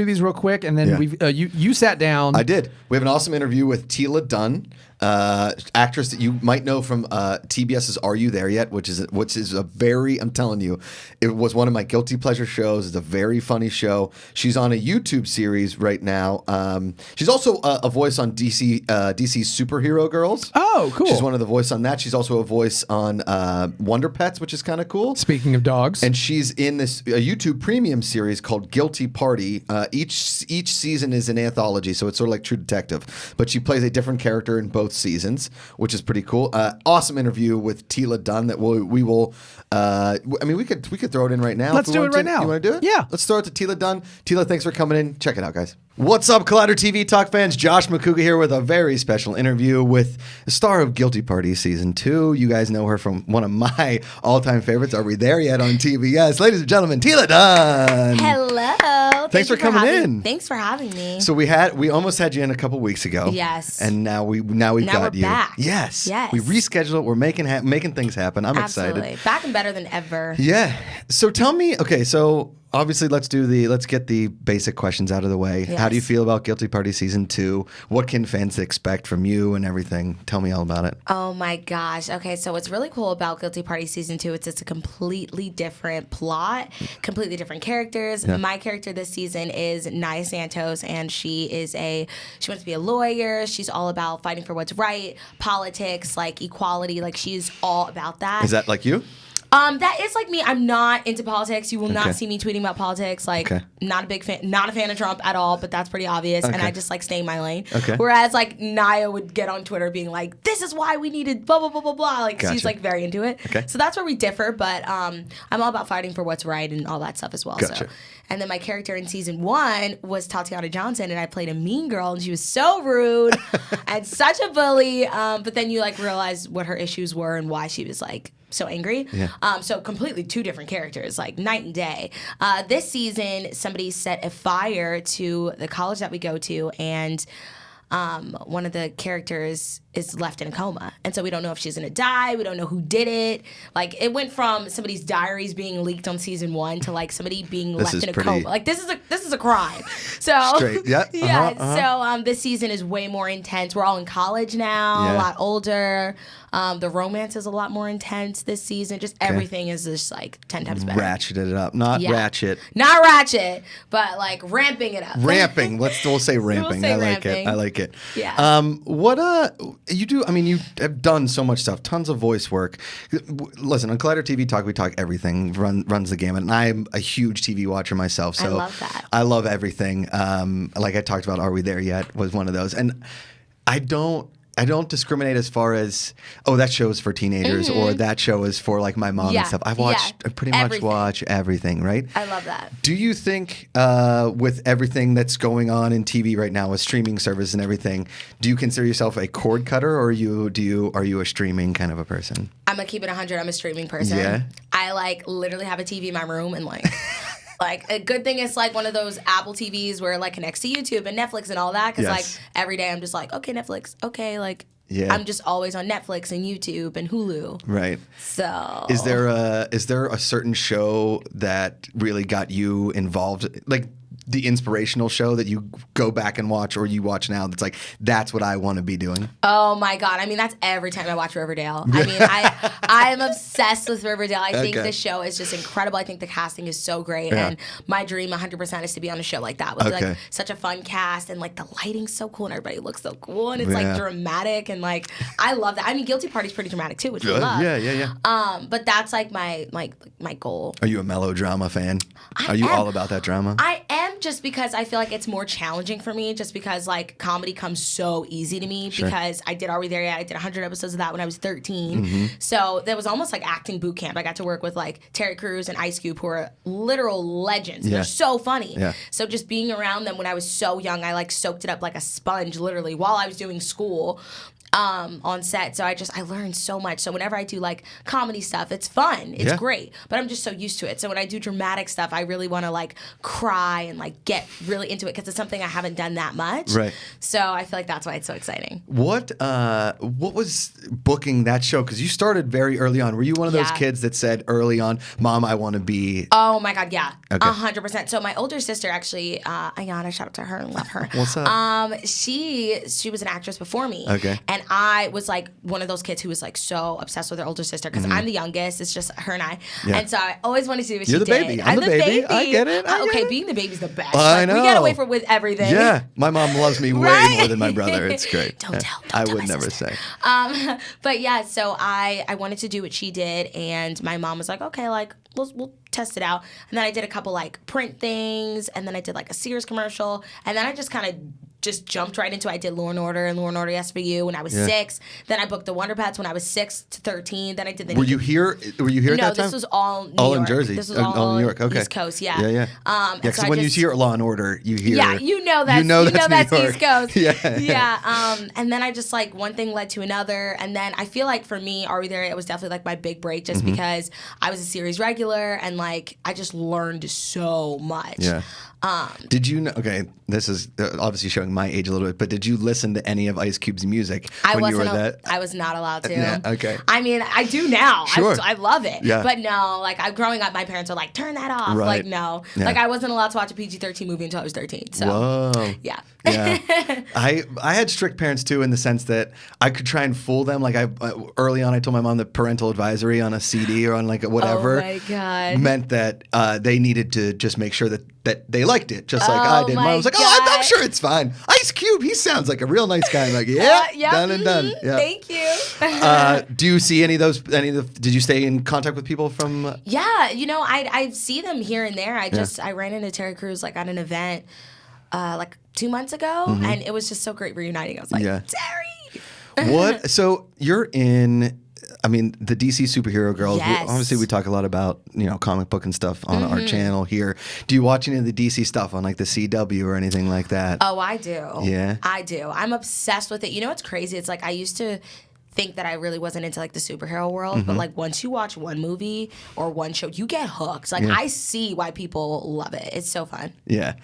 Speaker 2: these real quick, and then you sat down.
Speaker 1: I did. We have an awesome interview with Teala Dunn, actress that you might know from TBS's Are You There Yet, which is a very, I'm telling you, it was one of my guilty pleasure shows. It's a very funny show. She's on a YouTube series right now. She's also a voice on DC's Superhero Girls.
Speaker 2: Oh, cool.
Speaker 1: She's one of the voice on that. She's also a voice on Wonder Pets, which is kind of cool.
Speaker 2: Speaking of dogs.
Speaker 1: And she's in this YouTube premium series called Guilty Party. Each season is an anthology, so it's sort of like True Detective. But she plays a different character in both seasons, which is pretty cool. Awesome interview with Teala Dunn that we will. I mean, we could throw it in right now.
Speaker 2: Let's do it right now.
Speaker 1: You want to do it?
Speaker 2: Yeah.
Speaker 1: Let's throw it to Teala Dunn. Teala, thanks for coming in. Check it out, guys. What's up, Collider TV Talk fans? Josh Macuga here with a very special interview with the star of Guilty Party Season 2. You guys know her from one of my all-time favorites, Are We There Yet on TBS. Ladies and gentlemen, Teala Dunn.
Speaker 3: Hello.
Speaker 1: Thanks for coming in.
Speaker 3: Thanks for having me.
Speaker 1: So we almost had you in a couple weeks ago.
Speaker 3: Yes.
Speaker 1: And now we've got you.
Speaker 3: Back.
Speaker 1: Yes.
Speaker 3: Yes.
Speaker 1: We rescheduled it. We're making things happen. I'm
Speaker 3: Absolutely.
Speaker 1: excited.
Speaker 3: Back and better than ever.
Speaker 1: Yeah. So tell me, okay, so obviously let's get the basic questions out of the way.
Speaker 3: Yes.
Speaker 1: How do you feel about Guilty Party Season 2? What can fans expect from you and everything? Tell me all about it.
Speaker 3: Oh my gosh. Okay, so what's really cool about Guilty Party Season 2, it's a completely different plot, completely different characters.
Speaker 1: Yeah.
Speaker 3: My character this season is Nia Santos, and she wants to be a lawyer. She's all about fighting for what's right, politics, like equality, like she's all about that.
Speaker 1: Is that like you?
Speaker 3: That is like me. I'm not into politics. You will not see me tweeting about politics. Like, not a fan of Trump at all, but that's pretty obvious. And I just like stay in my lane.
Speaker 1: Okay.
Speaker 3: Whereas like Nia would get on Twitter being like, this is why we needed blah, blah, blah, blah, blah. Like she's like very into it.
Speaker 1: Okay.
Speaker 3: So that's where we differ, but I'm all about fighting for what's right and all that stuff as well.
Speaker 1: Gotcha.
Speaker 3: So. And then my character in Season 1 was Tatiana Johnson, and I played a mean girl, and she was so rude and such a bully. But then you like realize what her issues were and why she was like so angry.
Speaker 1: Yeah.
Speaker 3: So completely two different characters, like night and day. This season, somebody set a fire to the college that we go to, and one of the characters is left in a coma. And so we don't know if she's going to die. We don't know who did it. Like, it went from somebody's diaries being leaked on Season 1 to, like, somebody being left in a coma. Like, this is a crime. So,
Speaker 1: straight. Yeah.
Speaker 3: So this season is way more intense. We're all in college now, a lot older. The romance is a lot more intense this season. Just everything is just, like, 10 times better.
Speaker 1: Ratcheted it up. Not ratchet.
Speaker 3: Not ratchet, but, like, ramping it up.
Speaker 1: Ramping. We'll say ramping.
Speaker 3: We'll say
Speaker 1: I like it.
Speaker 3: Yeah.
Speaker 1: What you do? I mean, you have done so much stuff. Tons of voice work. Listen, on Collider TV Talk, we talk everything. Runs the gamut, and I'm a huge TV watcher myself. So
Speaker 3: I love that.
Speaker 1: I love everything. Like I talked about, Are We There Yet? Was one of those, and I don't discriminate as far as, that show is for teenagers or that show is for like my mom and stuff. I pretty much watch everything, right?
Speaker 3: I love that.
Speaker 1: Do you think with everything that's going on in TV right now with streaming service and everything, do you consider yourself a cord cutter or are you a streaming kind of a person?
Speaker 3: I'm gonna keep it 100. I'm a streaming person.
Speaker 1: Yeah.
Speaker 3: I like literally have a TV in my room and like like a good thing is like one of those Apple TVs where it like connects to YouTube and Netflix and all that because like every day I'm just like, okay, Netflix, okay, like I'm just always on Netflix and YouTube and Hulu.
Speaker 1: Right.
Speaker 3: So
Speaker 1: is there a certain show that really got you involved? Like, the inspirational show that you go back and watch or you watch now that's like, that's what I want to be doing?
Speaker 3: Oh my God. I mean, that's every time I watch Riverdale. I mean, I'm obsessed with Riverdale. I think the show is just incredible. I think the casting is so great. And my dream 100% is to be on a show like that with like such a fun cast, and like the lighting's so cool and everybody looks so cool and it's like dramatic, and like I love that. I mean, Guilty Party's pretty dramatic too, which we love.
Speaker 1: Yeah.
Speaker 3: But that's like my goal.
Speaker 1: Are you a melodrama fan? Are you all about that drama?
Speaker 3: I am, just because I feel like it's more challenging for me, just because like comedy comes so easy to me because I did Are We There Yet? I did 100 episodes of that when I was 13. So that was almost like acting boot camp. I got to work with like Terry Crews and Ice Cube, who are literal legends. They're so funny. So just being around them when I was so young, I like soaked it up like a sponge literally while I was doing school. On set, so I learned so much. So whenever I do like comedy stuff, it's fun, it's great, but I'm just so used to it. So when I do dramatic stuff, I really want to like cry and like get really into it because it's something I haven't done that much. Right. So I feel like that's why it's so exciting.
Speaker 1: What was booking that show? Because you started very early on. Were you one of those kids that said early on, "Mom, I want to be"?
Speaker 3: Oh my God, yeah, 100%. So my older sister, actually, Ayana, shout out to her and love her.
Speaker 1: What's up?
Speaker 3: She was an actress before me.
Speaker 1: Okay.
Speaker 3: And I was like one of those kids who was like so obsessed with her older sister because I'm the youngest. It's just her and I. And so I always wanted to do what
Speaker 1: You're
Speaker 3: she
Speaker 1: the
Speaker 3: did.
Speaker 1: baby. I'm the baby. I get it.
Speaker 3: Being the baby's the best.
Speaker 1: I know.
Speaker 3: We get away with everything.
Speaker 1: Yeah. My mom loves me way more than my brother. It's great.
Speaker 3: Don't tell
Speaker 1: I would never say.
Speaker 3: But yeah, so I wanted to do what she did, and my mom was like, okay, like we'll test it out. And then I did a couple like print things, and then I did like a Sears commercial, and then I just kind of jumped right into it. I did Law and Order and Law and Order SVU when I was 6. Then I booked the Wonder Pets when I was 6 to 13. Then I did the.
Speaker 1: Were you here at that time?
Speaker 3: No, this was all New York.
Speaker 1: In Jersey.
Speaker 3: This was all
Speaker 1: in New York. Okay.
Speaker 3: East Coast. Yeah.
Speaker 1: Yeah. Yeah, because when you hear Law and Order, you hear.
Speaker 3: Yeah, you know that's East Coast.
Speaker 1: Yeah.
Speaker 3: And then I just like one thing led to another, and then I feel like for me, Are We There? It was definitely like my big break, just because I was a series regular and like I just learned so much.
Speaker 1: Yeah. Did you know? Okay, this is obviously showing my age a little bit, but did you listen to any of Ice Cube's music when you were that?
Speaker 3: I was not allowed to.
Speaker 1: Yeah, okay.
Speaker 3: I mean, I do now.
Speaker 1: Sure.
Speaker 3: I love it.
Speaker 1: Yeah.
Speaker 3: But no, like growing up, my parents were like, turn that off.
Speaker 1: Right.
Speaker 3: Like, no.
Speaker 1: Yeah.
Speaker 3: Like, I wasn't allowed to watch a PG-13 movie until I was 13. So,
Speaker 1: whoa.
Speaker 3: Yeah.
Speaker 1: Yeah. I had strict parents too, in the sense that I could try and fool them. Like early on, I told my mom that parental advisory on a CD or on like whatever
Speaker 3: oh my God.
Speaker 1: meant that they needed to just make sure that they liked it, just like I did. Mom was like, I'm sure it's fine. Ice Cube, he sounds like a real nice guy. I'm like, done and done. Yeah.
Speaker 3: Thank you.
Speaker 1: Do you see any of those? Did you stay in contact with people from?
Speaker 3: Yeah, I see them here and there. I ran into Terry Crews like at an event like 2 months ago, and it was just so great reuniting. I was like, Terry.
Speaker 1: What? So you're in. I mean, the DC superhero girls.
Speaker 3: Yes.
Speaker 1: Obviously, we talk a lot about comic book and stuff on our channel here. Do you watch any of the DC stuff on like the CW or anything like that?
Speaker 3: Oh, I do.
Speaker 1: Yeah,
Speaker 3: I do. I'm obsessed with it. You know what's crazy? It's like I used to think that I really wasn't into like the superhero world, but like once you watch one movie or one show, you get hooked. Like I see why people love it. It's so fun.
Speaker 1: Yeah.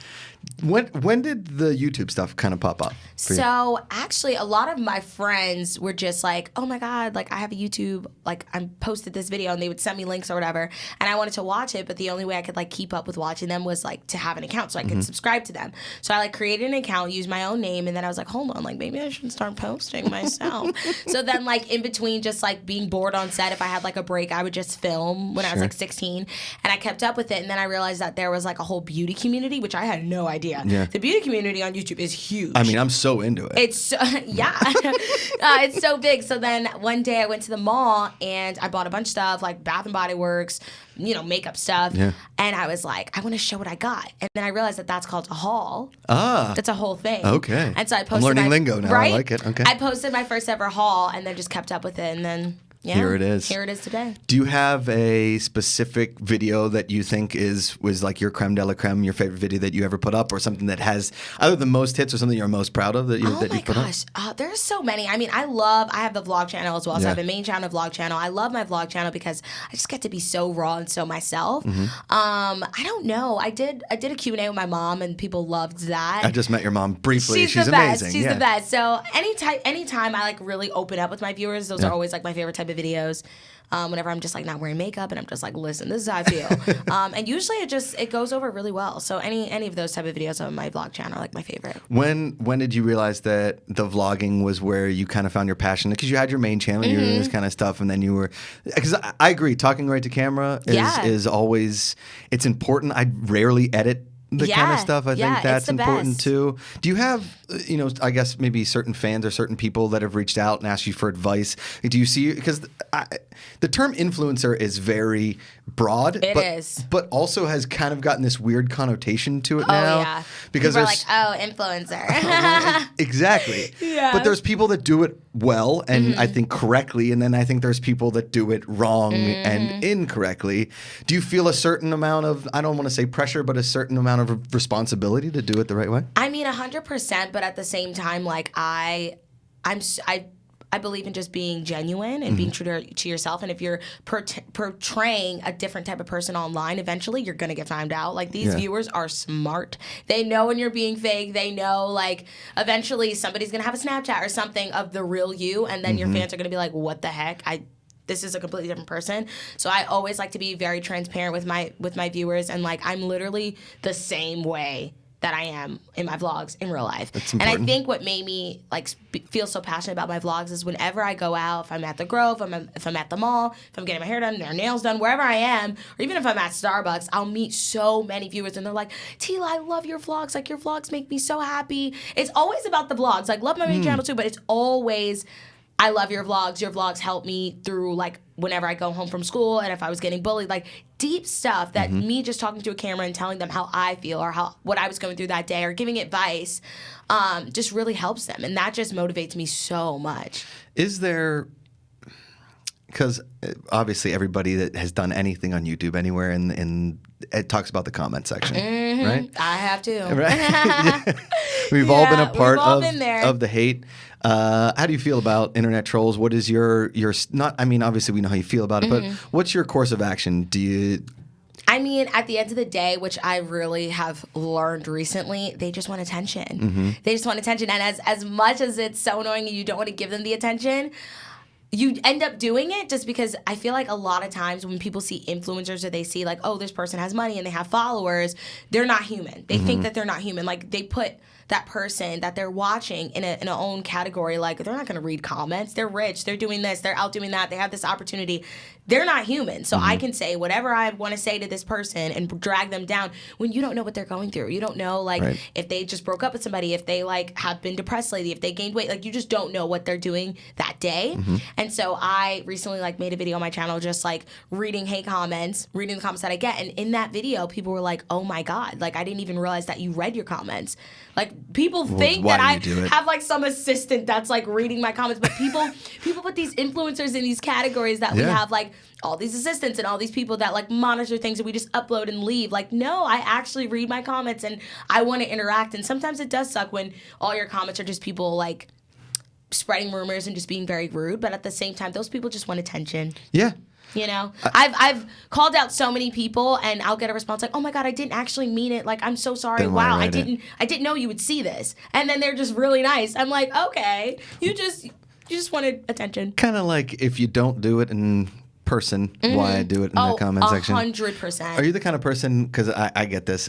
Speaker 1: When did the YouTube stuff kind of pop up?
Speaker 3: So actually, a lot of my friends were just like, "Oh my God, like I have a YouTube, like I posted this video," and they would send me links or whatever, and I wanted to watch it, but the only way I could like keep up with watching them was like to have an account so I could subscribe to them. So I like created an account, used my own name, and then I was like, "Hold on, like maybe I should start posting myself." So then like in between just like being bored on set, if I had like a break, I would just film when I was like 16, and I kept up with it, and then I realized that there was like a whole beauty community, which I had no idea.
Speaker 1: Yeah.
Speaker 3: The beauty community on YouTube is huge.
Speaker 1: I mean, I'm so into it.
Speaker 3: It's so, it's so big. So then one day I went to the mall and I bought a bunch of stuff like Bath and Body Works, makeup stuff. Yeah. And I was like, I want to show what I got. And then I realized that that's called a haul. That's a whole thing.
Speaker 1: Okay.
Speaker 3: And so I posted.
Speaker 1: I'm learning lingo now.
Speaker 3: Right?
Speaker 1: I like it. Okay.
Speaker 3: I posted my first ever haul and then just kept up with it, and then. Yeah,
Speaker 1: here it is.
Speaker 3: Here it is today.
Speaker 1: Do you have a specific video that you think was like your creme de la creme, your favorite video that you ever put up, or something that has either the most hits or something you're most proud of that you put up?
Speaker 3: Oh my gosh, there's so many. I mean, I have the vlog channel as well. So I have a main channel, vlog channel. I love my vlog channel because I just get to be so raw and so myself. I don't know. I did a Q&A with my mom, and people loved that.
Speaker 1: I just met your mom briefly.
Speaker 3: She's
Speaker 1: amazing.
Speaker 3: She's the best. So anytime I like really open up with my viewers, those are always like my favorite type of of videos. Whenever I'm just like not wearing makeup and I'm just like, listen, this is how I feel. And usually it goes over really well. So any of those type of videos on my vlog channel are like my favorite.
Speaker 1: When did you realize that the vlogging was where you kind of found your passion? Because you had your main channel, you were doing this kind of stuff, and then you were, because I agree, talking right to camera is always, it's important. I rarely edit the kind of stuff. I think that's important too. Do you have, I guess maybe certain fans or certain people that have reached out and asked you for advice? Do you see, because the term influencer is very broad, but also has kind of gotten this weird connotation to it now.
Speaker 3: Yeah.
Speaker 1: Because
Speaker 3: people are like, influencer.
Speaker 1: Exactly. Yeah. But there's people that do it well and I think correctly, and then I think there's people that do it wrong and incorrectly. Do you feel a certain amount of, I don't want to say pressure, but a certain amount of responsibility to do it the right way? I
Speaker 3: mean, 100%, but at the same time, like I believe in just being genuine and being true to yourself. And if you're portraying a different type of person online, eventually you're going to get found out. Like, these viewers are smart. They know when you're being fake. They know, like, eventually somebody's going to have a Snapchat or something of the real you. And then your fans are going to be like, what the heck? This is a completely different person. So I always like to be very transparent with my viewers. And, like, I'm literally the same way that I am in my vlogs in real life. And I think what made me like feel so passionate about my vlogs is whenever I go out, if I'm at the Grove, if I'm at the mall, if I'm getting my hair done or nails done, wherever I am, or even if I'm at Starbucks, I'll meet so many viewers and they're like, Teala, I love your vlogs. Like, your vlogs make me so happy. It's always about the vlogs. Like, love my main channel too, but it's always, I love your vlogs. Your vlogs help me through, like, whenever I go home from school and if I was getting bullied, like, deep stuff that me just talking to a camera and telling them how I feel or what I was going through that day or giving advice just really helps them. And that just motivates me so much.
Speaker 1: Is there, because obviously everybody that has done anything on YouTube anywhere in it talks about the comment section, right?
Speaker 3: I have to.
Speaker 1: Right? We've all been a part of the hate. How do you feel about internet trolls? What is your not? I mean, obviously we know how you feel about it, but what's your course of action? Do you?
Speaker 3: I mean, at the end of the day, which I really have learned recently, they just want attention. They just want attention, and as much as it's so annoying and you don't want to give them the attention, you end up doing it just because I feel like a lot of times when people see influencers or they see like, oh, this person has money and they have followers, they're not human. They think that they're not human. Like, they put that person that they're watching in a own category. Like, they're not going to read comments. They're rich. They're doing this. They're out doing that. They have this opportunity. They're not human. So I can say whatever I want to say to this person and drag them down when you don't know what they're going through. You don't know, like, if they just broke up with somebody, if they, like, have been depressed lately, if they gained weight. Like, you just don't know what they're doing that day. And so I recently, like, made a video on my channel just, like, reading the comments that I get. And in that video, people were like, oh, my God. Like, I didn't even realize that you read your comments. Like, people think that I have, like, some assistant that's, like, reading my comments. But people put these influencers in these categories that we have, like, all these assistants and all these people that, like, monitor things and we just upload and leave. Like, no, I actually read my comments and I want to interact. And sometimes it does suck when all your comments are just people, like, spreading rumors and just being very rude. But at the same time, those people just want attention.
Speaker 1: Yeah.
Speaker 3: You know, I've called out so many people and I'll get a response like, oh my God, I didn't actually mean it. Like, I'm so sorry. Wow, I didn't know you would see this. And then they're just really nice. I'm like, okay, you just wanted attention.
Speaker 1: Kind of like if you don't do it in person, why do it in the comment section?
Speaker 3: 100%.
Speaker 1: Are you the kind of person, because I get this,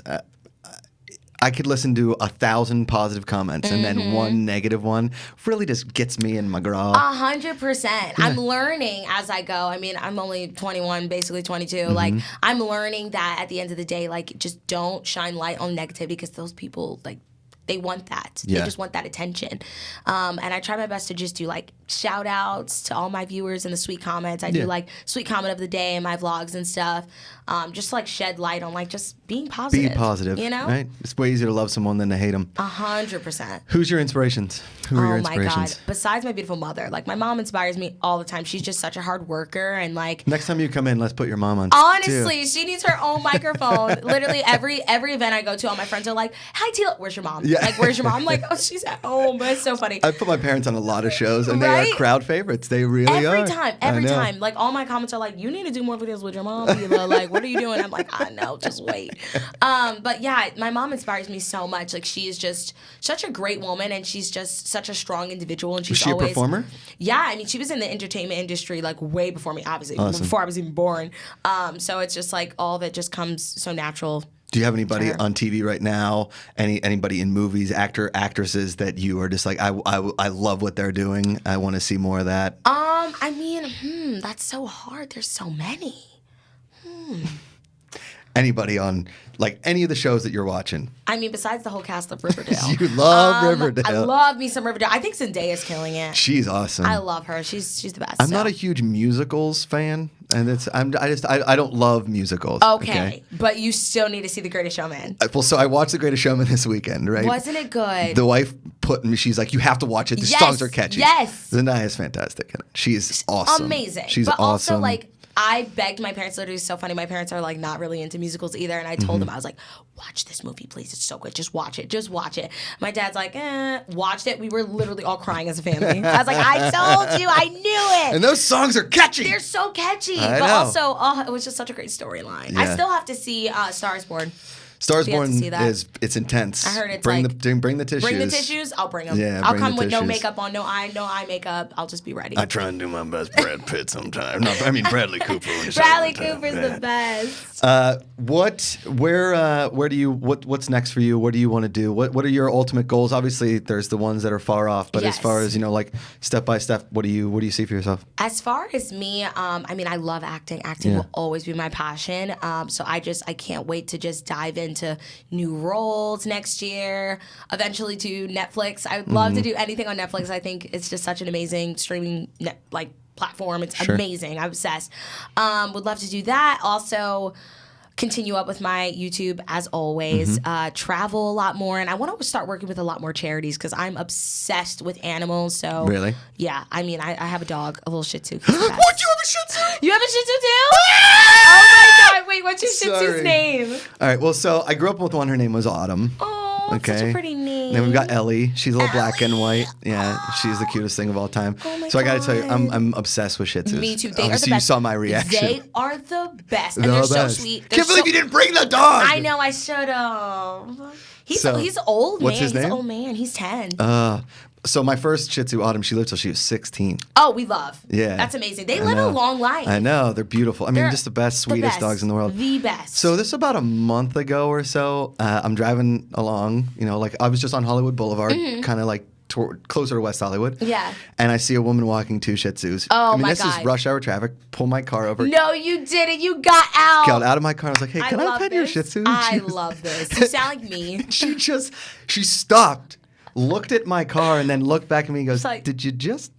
Speaker 1: I could listen to 1,000 positive comments and then one negative one really just gets me in my graw.
Speaker 3: 100%. Yeah. I'm learning as I go. I mean, I'm only 21, basically 22. Like, I'm learning that at the end of the day, like, just don't shine light on negativity because those people, like, they want that. Yeah. They just want that attention. And I try my best to just do, like, shout outs to all my viewers and the sweet comments. I do, like, sweet comment of the day in my vlogs and stuff. Just to, like, shed light on, like, just being positive.
Speaker 1: Be positive.
Speaker 3: You know?
Speaker 1: Right? It's way easier to love someone than to hate them.
Speaker 3: 100%.
Speaker 1: Who's your inspirations? Who are your inspirations?
Speaker 3: Oh, my God. Besides my beautiful mother. Like, my mom inspires me all the time. She's just such a hard worker and, like...
Speaker 1: Next time you come in, let's put your mom on.
Speaker 3: Honestly, she needs her own microphone. Literally, every event I go to, all my friends are like, hi, Teala. Where's your mom?
Speaker 1: Yeah.
Speaker 3: Like, where's your mom? I'm like, oh, she's at home. But it's so funny.
Speaker 1: I put my parents on a lot of shows, and
Speaker 3: Right?
Speaker 1: they are crowd favorites. They really are.
Speaker 3: Every time. Like, all my comments are like, you need to do more videos with your mom, Teala. Like, what are you doing? I'm like, I know, just wait. But yeah, my mom inspires me so much. Like, she is just such a great woman, and she's just such a strong individual. And she's
Speaker 1: Was she
Speaker 3: always
Speaker 1: a performer?
Speaker 3: Yeah, I mean, she was in the entertainment industry like way before me, obviously,
Speaker 1: Awesome.
Speaker 3: before I was even born. So it's just like all of it just comes so natural.
Speaker 1: Do you have anybody on TV right now? Anybody in movies, actresses that you are just like, I love what they're doing. I want to see more of that.
Speaker 3: I mean, that's so hard. There's so many.
Speaker 1: Anybody on like any of the shows that you're watching?
Speaker 3: I mean, besides the whole cast of Riverdale.
Speaker 1: You love Riverdale.
Speaker 3: I love me some Riverdale. I think Zendaya's killing it.
Speaker 1: She's awesome.
Speaker 3: I love her. She's the best.
Speaker 1: I'm not a huge musicals fan, and I don't love musicals.
Speaker 3: Okay, but you still need to see The Greatest Showman.
Speaker 1: Well, so I watched The Greatest Showman this weekend, right?
Speaker 3: Wasn't it good?
Speaker 1: The wife put me. She's like, you have to watch it. The
Speaker 3: Yes,
Speaker 1: songs are catchy.
Speaker 3: yes.
Speaker 1: Zendaya's fantastic in it. She's awesome.
Speaker 3: Amazing.
Speaker 1: She's
Speaker 3: but
Speaker 1: awesome.
Speaker 3: also, like, I begged my parents. Literally, so funny. My parents are like not really into musicals either, and I told them, I was like, "Watch this movie, please. It's so good. Just watch it. Just watch it." My dad's like, watched it. We were literally all crying as a family. I was like, "I told you. I knew it."
Speaker 1: And those songs are catchy.
Speaker 3: They're so catchy,
Speaker 1: I
Speaker 3: but
Speaker 1: know.
Speaker 3: also, it was just such a great storyline.
Speaker 1: Yeah.
Speaker 3: I still have to see Star is Born.
Speaker 1: Stars
Speaker 3: We have to
Speaker 1: Born
Speaker 3: see that.
Speaker 1: it's intense.
Speaker 3: I heard it's
Speaker 1: bring
Speaker 3: like,
Speaker 1: the bring the tissues.
Speaker 3: Bring the tissues. I'll bring them.
Speaker 1: Yeah,
Speaker 3: I'll
Speaker 1: bring
Speaker 3: come
Speaker 1: the
Speaker 3: with no
Speaker 1: tissues.
Speaker 3: makeup on, no eye makeup. I'll just be ready.
Speaker 1: I try and do my best Brad Pitt sometimes. No, I mean Bradley Cooper.
Speaker 3: Bradley Cooper's the best.
Speaker 1: What's next for you? What do you want to do? What are your ultimate goals? Obviously, there's the ones that are far off, but as
Speaker 3: Yes.
Speaker 1: far as like step by step, what do you see for yourself?
Speaker 3: As far as me, I mean, I love acting. Acting will always be my passion. So I can't wait to just dive into new roles next year. Eventually to Netflix. I would love to do anything on Netflix. I think it's just such an amazing streaming platform. It's amazing. I'm obsessed. Would love to do that. Also, continue up with my YouTube as always. Travel a lot more, and I want to start working with a lot more charities because I'm obsessed with animals. So
Speaker 1: Really?
Speaker 3: yeah. I mean, I have a dog, a little Shih Tzu.
Speaker 1: What? You have a Shih Tzu?
Speaker 3: You have a Shih Tzu too? Oh my God! Wait, what's your Shih
Speaker 1: Sorry.
Speaker 3: Tzu's name?
Speaker 1: All right. Well, so I grew up with one. Her name was Autumn.
Speaker 3: Oh, that's such a pretty name.
Speaker 1: And then we've got Ellie. She's a little black and white. Yeah, she's the cutest thing of all time.
Speaker 3: Oh my
Speaker 1: so I got to tell you,
Speaker 3: God.
Speaker 1: I'm obsessed with Shih Tzus.
Speaker 3: Me too. They are the
Speaker 1: Obviously,
Speaker 3: best.
Speaker 1: you saw my reaction.
Speaker 3: They are the best, and
Speaker 1: The
Speaker 3: they're so
Speaker 1: best.
Speaker 3: sweet.
Speaker 1: Can't believe you didn't bring the dog.
Speaker 3: I know. I should have. He's
Speaker 1: So,
Speaker 3: old man.
Speaker 1: what's his
Speaker 3: He's
Speaker 1: name?
Speaker 3: an old man. He's 10.
Speaker 1: So my first Shih Tzu, Autumn, she lived till she was 16.
Speaker 3: Oh, we love.
Speaker 1: Yeah.
Speaker 3: That's amazing. They
Speaker 1: I
Speaker 3: live a
Speaker 1: know.
Speaker 3: long life.
Speaker 1: I know. They're beautiful. I mean,
Speaker 3: They're
Speaker 1: just the best,
Speaker 3: the
Speaker 1: sweetest
Speaker 3: best.
Speaker 1: dogs in the world.
Speaker 3: The best.
Speaker 1: So this is about a month ago or so. I'm driving along, like I was just on Hollywood Boulevard, kind of like closer to West Hollywood.
Speaker 3: Yeah.
Speaker 1: And I see a woman walking two Shih Tzus.
Speaker 3: Oh,
Speaker 1: I mean,
Speaker 3: my
Speaker 1: this is
Speaker 3: God.
Speaker 1: rush hour traffic. Pull my car over.
Speaker 3: No, you didn't. You got out.
Speaker 1: Got out of my car. I was like, hey, can I
Speaker 3: love
Speaker 1: pet your
Speaker 3: this.
Speaker 1: Shih Tzu?
Speaker 3: I love this. You sound like me.
Speaker 1: She stopped, looked at my car, and then looked back at me and goes,
Speaker 3: like-
Speaker 1: did you just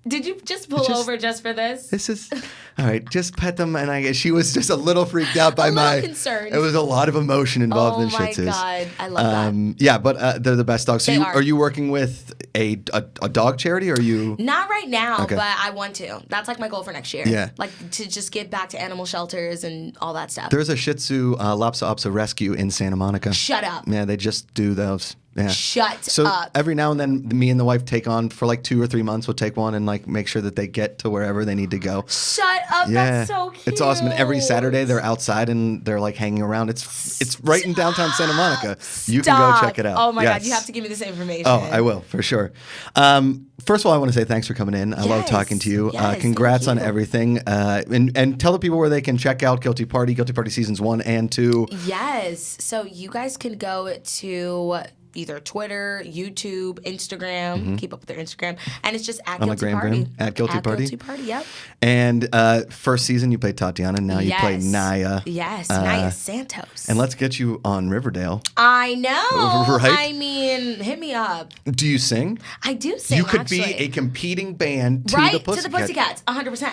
Speaker 3: pull over just for this?
Speaker 1: This is all right. Just pet them, and she was just a little freaked out by
Speaker 3: A little
Speaker 1: my
Speaker 3: concerned.
Speaker 1: It was a lot of emotion involved
Speaker 3: Oh
Speaker 1: in Shih
Speaker 3: my
Speaker 1: Tzus.
Speaker 3: God, I love that.
Speaker 1: Yeah, but they're the best dogs. So
Speaker 3: They
Speaker 1: are you working with a dog charity, or are you?
Speaker 3: Not right now,
Speaker 1: Okay.
Speaker 3: but I want to. That's like my goal for next year.
Speaker 1: Yeah.
Speaker 3: Like to just give back to animal shelters and all that stuff.
Speaker 1: There's a Shih Tzu Lhasa Apso rescue in Santa Monica.
Speaker 3: Shut up.
Speaker 1: Yeah, they just do those. Yeah.
Speaker 3: Shut
Speaker 1: So
Speaker 3: up.
Speaker 1: every now and then, me and the wife take on for like 2 or 3 months. We'll take one and like make sure that they get to wherever they need to go.
Speaker 3: Shut up.
Speaker 1: Yeah,
Speaker 3: That's so cute.
Speaker 1: it's awesome. And every Saturday they're outside and they're like hanging around. It's right in downtown Santa Monica. You can go
Speaker 3: Stop.
Speaker 1: check it out.
Speaker 3: Oh my God,
Speaker 1: Yes.
Speaker 3: you have to give me this information.
Speaker 1: Oh, I will for sure. First of all, I want to say thanks for coming in. I love
Speaker 3: Yes.
Speaker 1: talking to you.
Speaker 3: Yes,
Speaker 1: Congrats
Speaker 3: thank
Speaker 1: on
Speaker 3: you.
Speaker 1: everything. And tell the people where they can check out Guilty Party Seasons 1 and 2.
Speaker 3: Yes. So you guys can go to either Twitter, YouTube, Instagram. Keep up with their Instagram, and it's just at
Speaker 1: On the
Speaker 3: Guilty
Speaker 1: Gram
Speaker 3: Party.
Speaker 1: Gram? At Guilty Party?
Speaker 3: Guilty Party. Yep.
Speaker 1: And first season you played Tatiana, now you play
Speaker 3: Yes.
Speaker 1: Naya.
Speaker 3: Yes, Naya Santos.
Speaker 1: And let's get you on Riverdale.
Speaker 3: I know.
Speaker 1: Right?
Speaker 3: I mean, hit me up.
Speaker 1: Do you sing?
Speaker 3: I do sing.
Speaker 1: You could
Speaker 3: actually.
Speaker 1: be a competing band to
Speaker 3: right
Speaker 1: the Pussycats.
Speaker 3: to the Pussycats. 100%.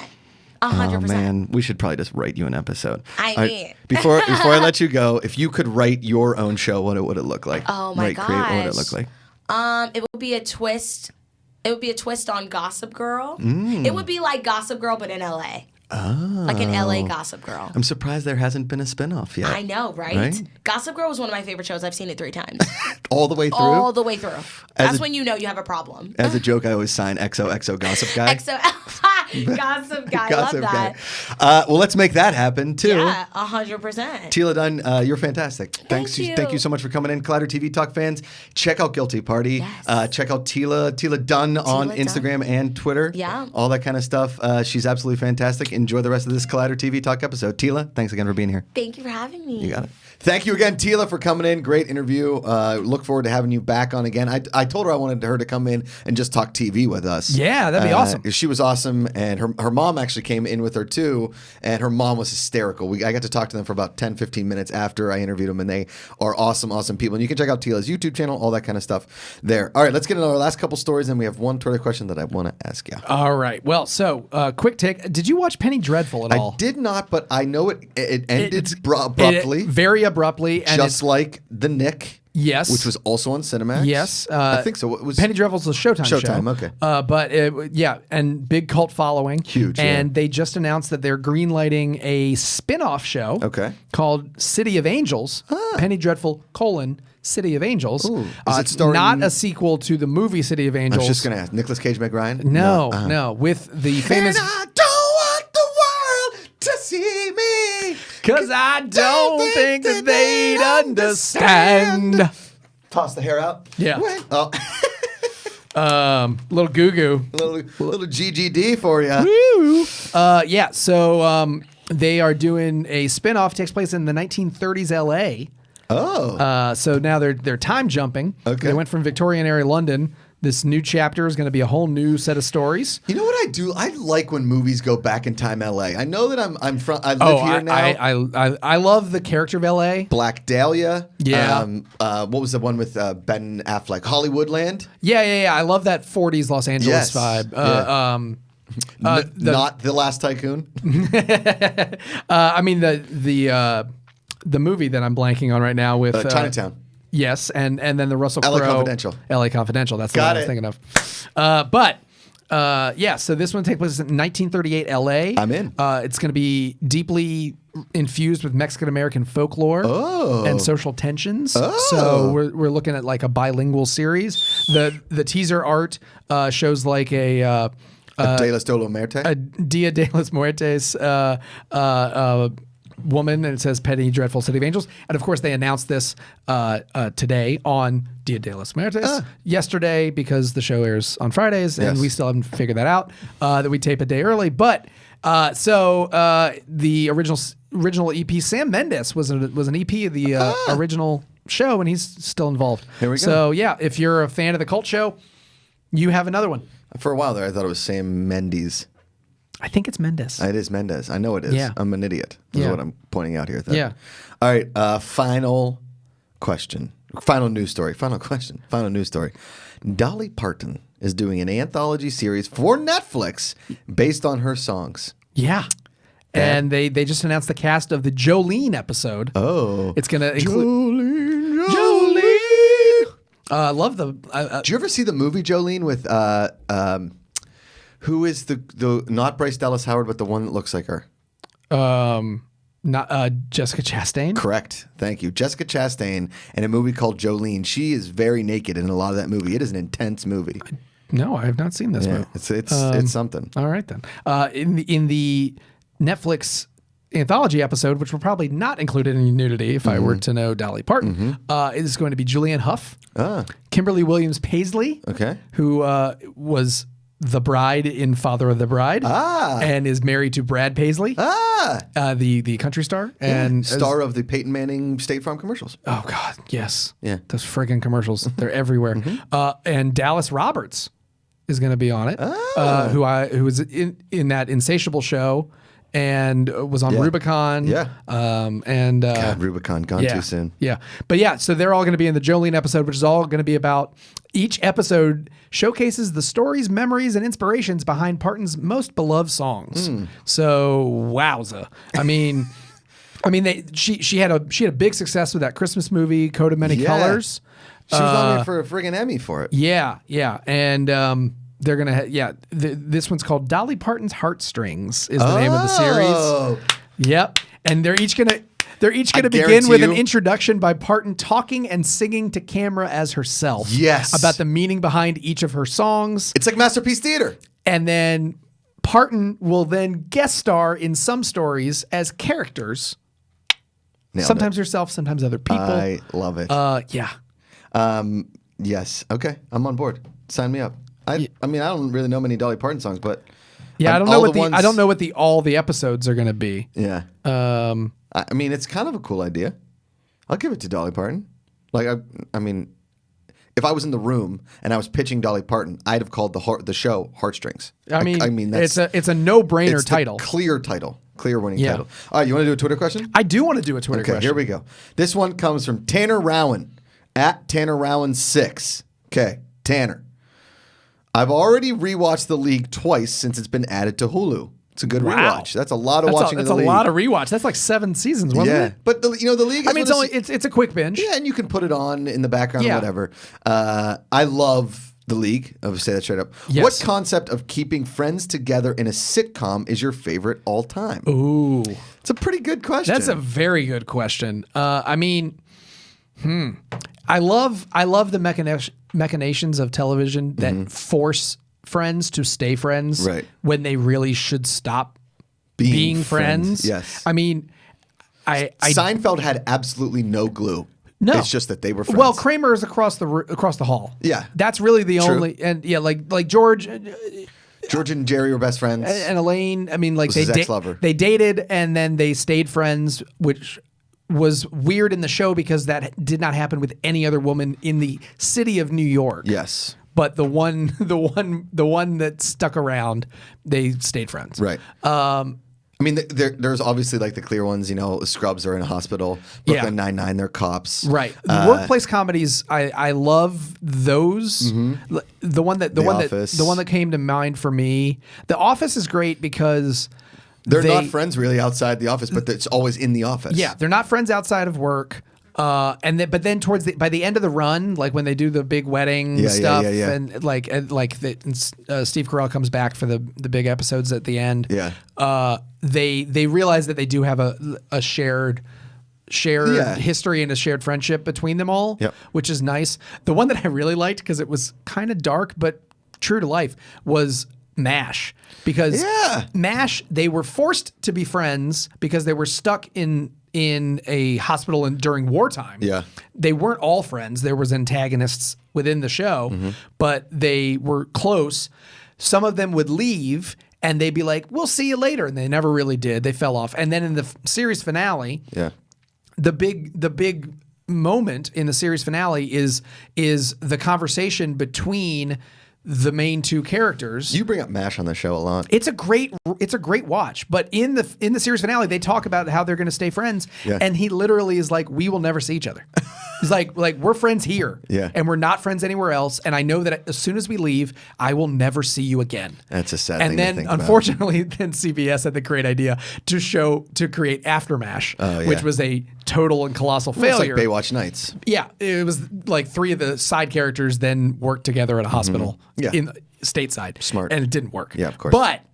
Speaker 1: Oh
Speaker 3: 100%.
Speaker 1: man, we should probably just write you an episode.
Speaker 3: I
Speaker 1: All right,
Speaker 3: mean-
Speaker 1: before I let you go, if you could write your own show, what would it look like?
Speaker 3: Oh my
Speaker 1: Create, what would it
Speaker 3: gosh.
Speaker 1: look like?
Speaker 3: It would be a twist. It would be a twist on Gossip Girl.
Speaker 1: Mm.
Speaker 3: It would be like Gossip Girl, but in LA. Like an LA Gossip Girl.
Speaker 1: I'm surprised there hasn't been a spinoff yet.
Speaker 3: I know, right? Gossip Girl was one of my favorite shows. I've seen it 3 times.
Speaker 1: All the way through?
Speaker 3: All the way through. That's when you know you have a problem.
Speaker 1: As a joke, I always sign XOXO Gossip Guy.
Speaker 3: Gossip Guy. Love that.
Speaker 1: Well, let's make that happen, too.
Speaker 3: Yeah, 100%.
Speaker 1: Teala Dunn, you're fantastic. Thank you so much for coming in. Collider TV Talk fans, check out Guilty Party.
Speaker 3: Yes.
Speaker 1: Check out Teala Dunn on Instagram and Twitter.
Speaker 3: Yeah.
Speaker 1: All that kind of stuff. She's absolutely fantastic. Enjoy the rest of this Collider TV Talk episode. Teala, thanks again for being here.
Speaker 3: Thank you for having me.
Speaker 1: You got it. Thank you again, Teala, for coming in. Great interview. Look forward to having you back on again. I told her I wanted her to come in and just talk TV with us.
Speaker 2: Yeah, that'd be awesome.
Speaker 1: She was awesome, and her mom actually came in with her too, and her mom was hysterical. I got to talk to them for about 10, 15 minutes after I interviewed them, and they are awesome, awesome people. And you can check out Teala's YouTube channel, all that kind of stuff there. All right, let's get into our last couple stories, and we have one Twitter question that I want to ask you.
Speaker 2: All right. Well, so quick take. Did you watch Penny Dreadful at all?
Speaker 1: I did not, but I know it ended abruptly.
Speaker 2: Very abruptly. And
Speaker 1: just like The Nick.
Speaker 2: Yes.
Speaker 1: Which was also on Cinemax.
Speaker 2: Yes.
Speaker 1: I think so. It was
Speaker 2: Penny Dreadful's a Showtime show.
Speaker 1: Showtime,
Speaker 2: okay. And big cult following.
Speaker 1: Huge.
Speaker 2: And they just announced that they're greenlighting a spin-off show called City of Angels. Penny Dreadful, City of Angels.
Speaker 1: Ooh. Is it starring...
Speaker 2: Not a sequel to the movie City of Angels.
Speaker 1: I was just going to ask. Nicolas Cage, Meg Ryan?
Speaker 2: No. With the famous...
Speaker 1: And I don't want the world to see me.
Speaker 2: Because I don't think that they'd understand.
Speaker 1: Toss the hair out.
Speaker 2: Yeah.
Speaker 1: Oh.
Speaker 2: Little goo-goo.
Speaker 1: Little GGD for you.
Speaker 2: Woo. Yeah, so they are doing a spinoff. Takes place in the 1930s LA.
Speaker 1: Oh.
Speaker 2: So now they're time jumping.
Speaker 1: Okay.
Speaker 2: They went from Victorian era London. This new chapter is going to be a whole new set of stories.
Speaker 1: You know what I do? I like when movies go back in time LA. I know that I live here now.
Speaker 2: I love the character of LA.
Speaker 1: Black Dahlia.
Speaker 2: Yeah.
Speaker 1: What was the one with Ben Affleck? Hollywoodland.
Speaker 2: Yeah. I love that 40s Los Angeles vibe.
Speaker 1: Not The Last Tycoon.
Speaker 2: I mean the movie that I'm blanking on right now with
Speaker 1: Chinatown.
Speaker 2: Yes, and then the Russell Crowe.
Speaker 1: LA
Speaker 2: LA Confidential. That's the one I was thinking of. So this one takes place in 1938 LA.
Speaker 1: I'm in.
Speaker 2: It's going to be deeply infused with Mexican American folklore and social tensions. So we're looking at like a bilingual series. The teaser art shows like a
Speaker 1: De los Muertos.
Speaker 2: A Dia de los Muertos woman, and it says Penny Dreadful City of Angels. And of course they announced this today on Dia de los Muertos yesterday, because the show airs on Fridays and we still haven't figured that out, that we tape a day early. But the original EP, Sam Mendes was an EP of the original show, and he's still involved.
Speaker 1: Here we go.
Speaker 2: So yeah, if you're a fan of the cult show, you have another one.
Speaker 1: For a while there I thought it was Sam Mendes.
Speaker 2: I think it's Mendes.
Speaker 1: It is Mendes. I know it is.
Speaker 2: Yeah.
Speaker 1: I'm an idiot. Is what I'm pointing out here. Then.
Speaker 2: Yeah.
Speaker 1: All right. Final question. Final news story. Final question. Final news story. Dolly Parton is doing an anthology series for Netflix based on her songs.
Speaker 2: Yeah. And they just announced the cast of the Jolene episode.
Speaker 1: Oh.
Speaker 2: It's going to include...
Speaker 1: Jolene!
Speaker 2: I love the...
Speaker 1: Did you ever see the movie Jolene with... who is the not Bryce Dallas Howard, but the one that looks like her?
Speaker 2: Not Jessica Chastain.
Speaker 1: Correct. Thank you. Jessica Chastain in a movie called Jolene. She is very naked in a lot of that movie. It is an intense movie.
Speaker 2: No, I have not seen this movie.
Speaker 1: It's something.
Speaker 2: All right then. In the Netflix anthology episode, which will probably not include any nudity if I were to know Dolly Parton, is going to be Julianne Hough, Kimberly Williams Paisley, who was the bride in Father of the Bride, and is married to Brad Paisley, the country star, and
Speaker 1: star of the Peyton Manning State Farm commercials.
Speaker 2: Oh God, yes,
Speaker 1: yeah,
Speaker 2: those friggin' commercials, they're everywhere. And Dallas Roberts is going to be on it, who was in that Insatiable show and was on Rubicon.
Speaker 1: Yeah.
Speaker 2: God,
Speaker 1: Rubicon gone too soon.
Speaker 2: Yeah. But yeah, so they're all going to be in the Jolene episode, which is all going to be about, each episode showcases the stories, memories, and inspirations behind Parton's most beloved songs. So, wowza. I mean, she had a big success with that Christmas movie, Coat of Many Colors.
Speaker 1: She was nominated for a friggin' Emmy for it.
Speaker 2: Yeah. And They're gonna, this one's called Dolly Parton's Heartstrings is the name of the series. Yep, and they're each gonna begin with an introduction by Parton talking and singing to camera as herself.
Speaker 1: Yes,
Speaker 2: about the meaning behind each of her songs.
Speaker 1: It's like Masterpiece Theater.
Speaker 2: And then Parton will then guest star in some stories as characters.
Speaker 1: Nailed
Speaker 2: sometimes
Speaker 1: it.
Speaker 2: herself, sometimes other people.
Speaker 1: I love it.
Speaker 2: Yeah.
Speaker 1: Yes. Okay, I'm on board. Sign me up. I mean, I don't really know many Dolly Parton songs, but
Speaker 2: I don't know what all the episodes are going to be.
Speaker 1: Yeah. I mean, it's kind of a cool idea. I'll give it to Dolly Parton. Like, I mean, if I was in the room and I was pitching Dolly Parton, I'd have called the show Heartstrings.
Speaker 2: I mean, that's, it's a no-brainer title.
Speaker 1: Clear title. Clear winning title. All right, you want to do a Twitter question?
Speaker 2: I do want to do a Twitter question.
Speaker 1: Okay, here we go. This one comes from Tanner Rowan at Tanner Rowan 6. Okay, Tanner. I've already rewatched The League twice since it's been added to Hulu. It's a good rewatch. That's a lot of watching of The League.
Speaker 2: That's a lot of rewatch. That's like 7 seasons, wasn't it?
Speaker 1: But The League.
Speaker 2: I mean, it's a quick binge.
Speaker 1: Yeah, and you can put it on in the background or whatever. I love The League. I'll say that straight up.
Speaker 2: Yes.
Speaker 1: What concept of keeping friends together in a sitcom is your favorite all time?
Speaker 2: Ooh,
Speaker 1: it's a pretty good question.
Speaker 2: That's a very good question. I mean, I love the machinations of television that force friends to stay friends when they really should stop being friends.
Speaker 1: Yes.
Speaker 2: I mean,
Speaker 1: Seinfeld had absolutely no glue.
Speaker 2: No.
Speaker 1: It's just that they were friends.
Speaker 2: Well, Kramer is across the hall.
Speaker 1: Yeah.
Speaker 2: That's really the only, and like George
Speaker 1: and Jerry were best friends.
Speaker 2: And Elaine, I mean, like they dated and then they stayed friends, which was weird in the show because that did not happen with any other woman in the city of New York.
Speaker 1: Yes.
Speaker 2: But the one that stuck around, they stayed friends.
Speaker 1: Right. I mean, there's obviously like the clear ones. You know, Scrubs are in a hospital. Brooklyn Nine-Nine, they're cops.
Speaker 2: Right. Workplace comedies, I love those. Mm-hmm. The one that came to mind for me. The Office is great because
Speaker 1: they're not friends really outside the office, but it's always in the office.
Speaker 2: Yeah, they're not friends outside of work. But then by the end of the run, like when they do the big wedding stuff, and Steve Carell comes back for the big episodes at the end.
Speaker 1: Yeah.
Speaker 2: They realize that they do have a shared history and a shared friendship between them all, which is nice. The one that I really liked because it was kind of dark but true to life was MASH, because MASH, they were forced to be friends because they were stuck in a hospital during wartime. Yeah. They weren't all friends. There was antagonists within the show, but they were close. Some of them would leave and they'd be like, we'll see you later. And they never really did. They fell off. And then in the series finale, the big moment in the series finale is the conversation between the main two characters.
Speaker 1: You bring up MASH on the show a lot.
Speaker 2: It's a great watch. But in the series finale, they talk about how they're going to stay friends, and he literally is like, "We will never see each other." He's like we're friends here, and we're not friends anywhere else. And I know that as soon as we leave, I will never see you again.
Speaker 1: That's a sad
Speaker 2: thing.
Speaker 1: And
Speaker 2: then,
Speaker 1: to think
Speaker 2: unfortunately, then CBS had the great idea to create After MASH, which was a total and colossal failure.
Speaker 1: It's like Baywatch Nights.
Speaker 2: Yeah, it was like 3 of the side characters then worked together at a hospital in stateside.
Speaker 1: Smart.
Speaker 2: And it didn't work.
Speaker 1: Yeah, of course.
Speaker 2: But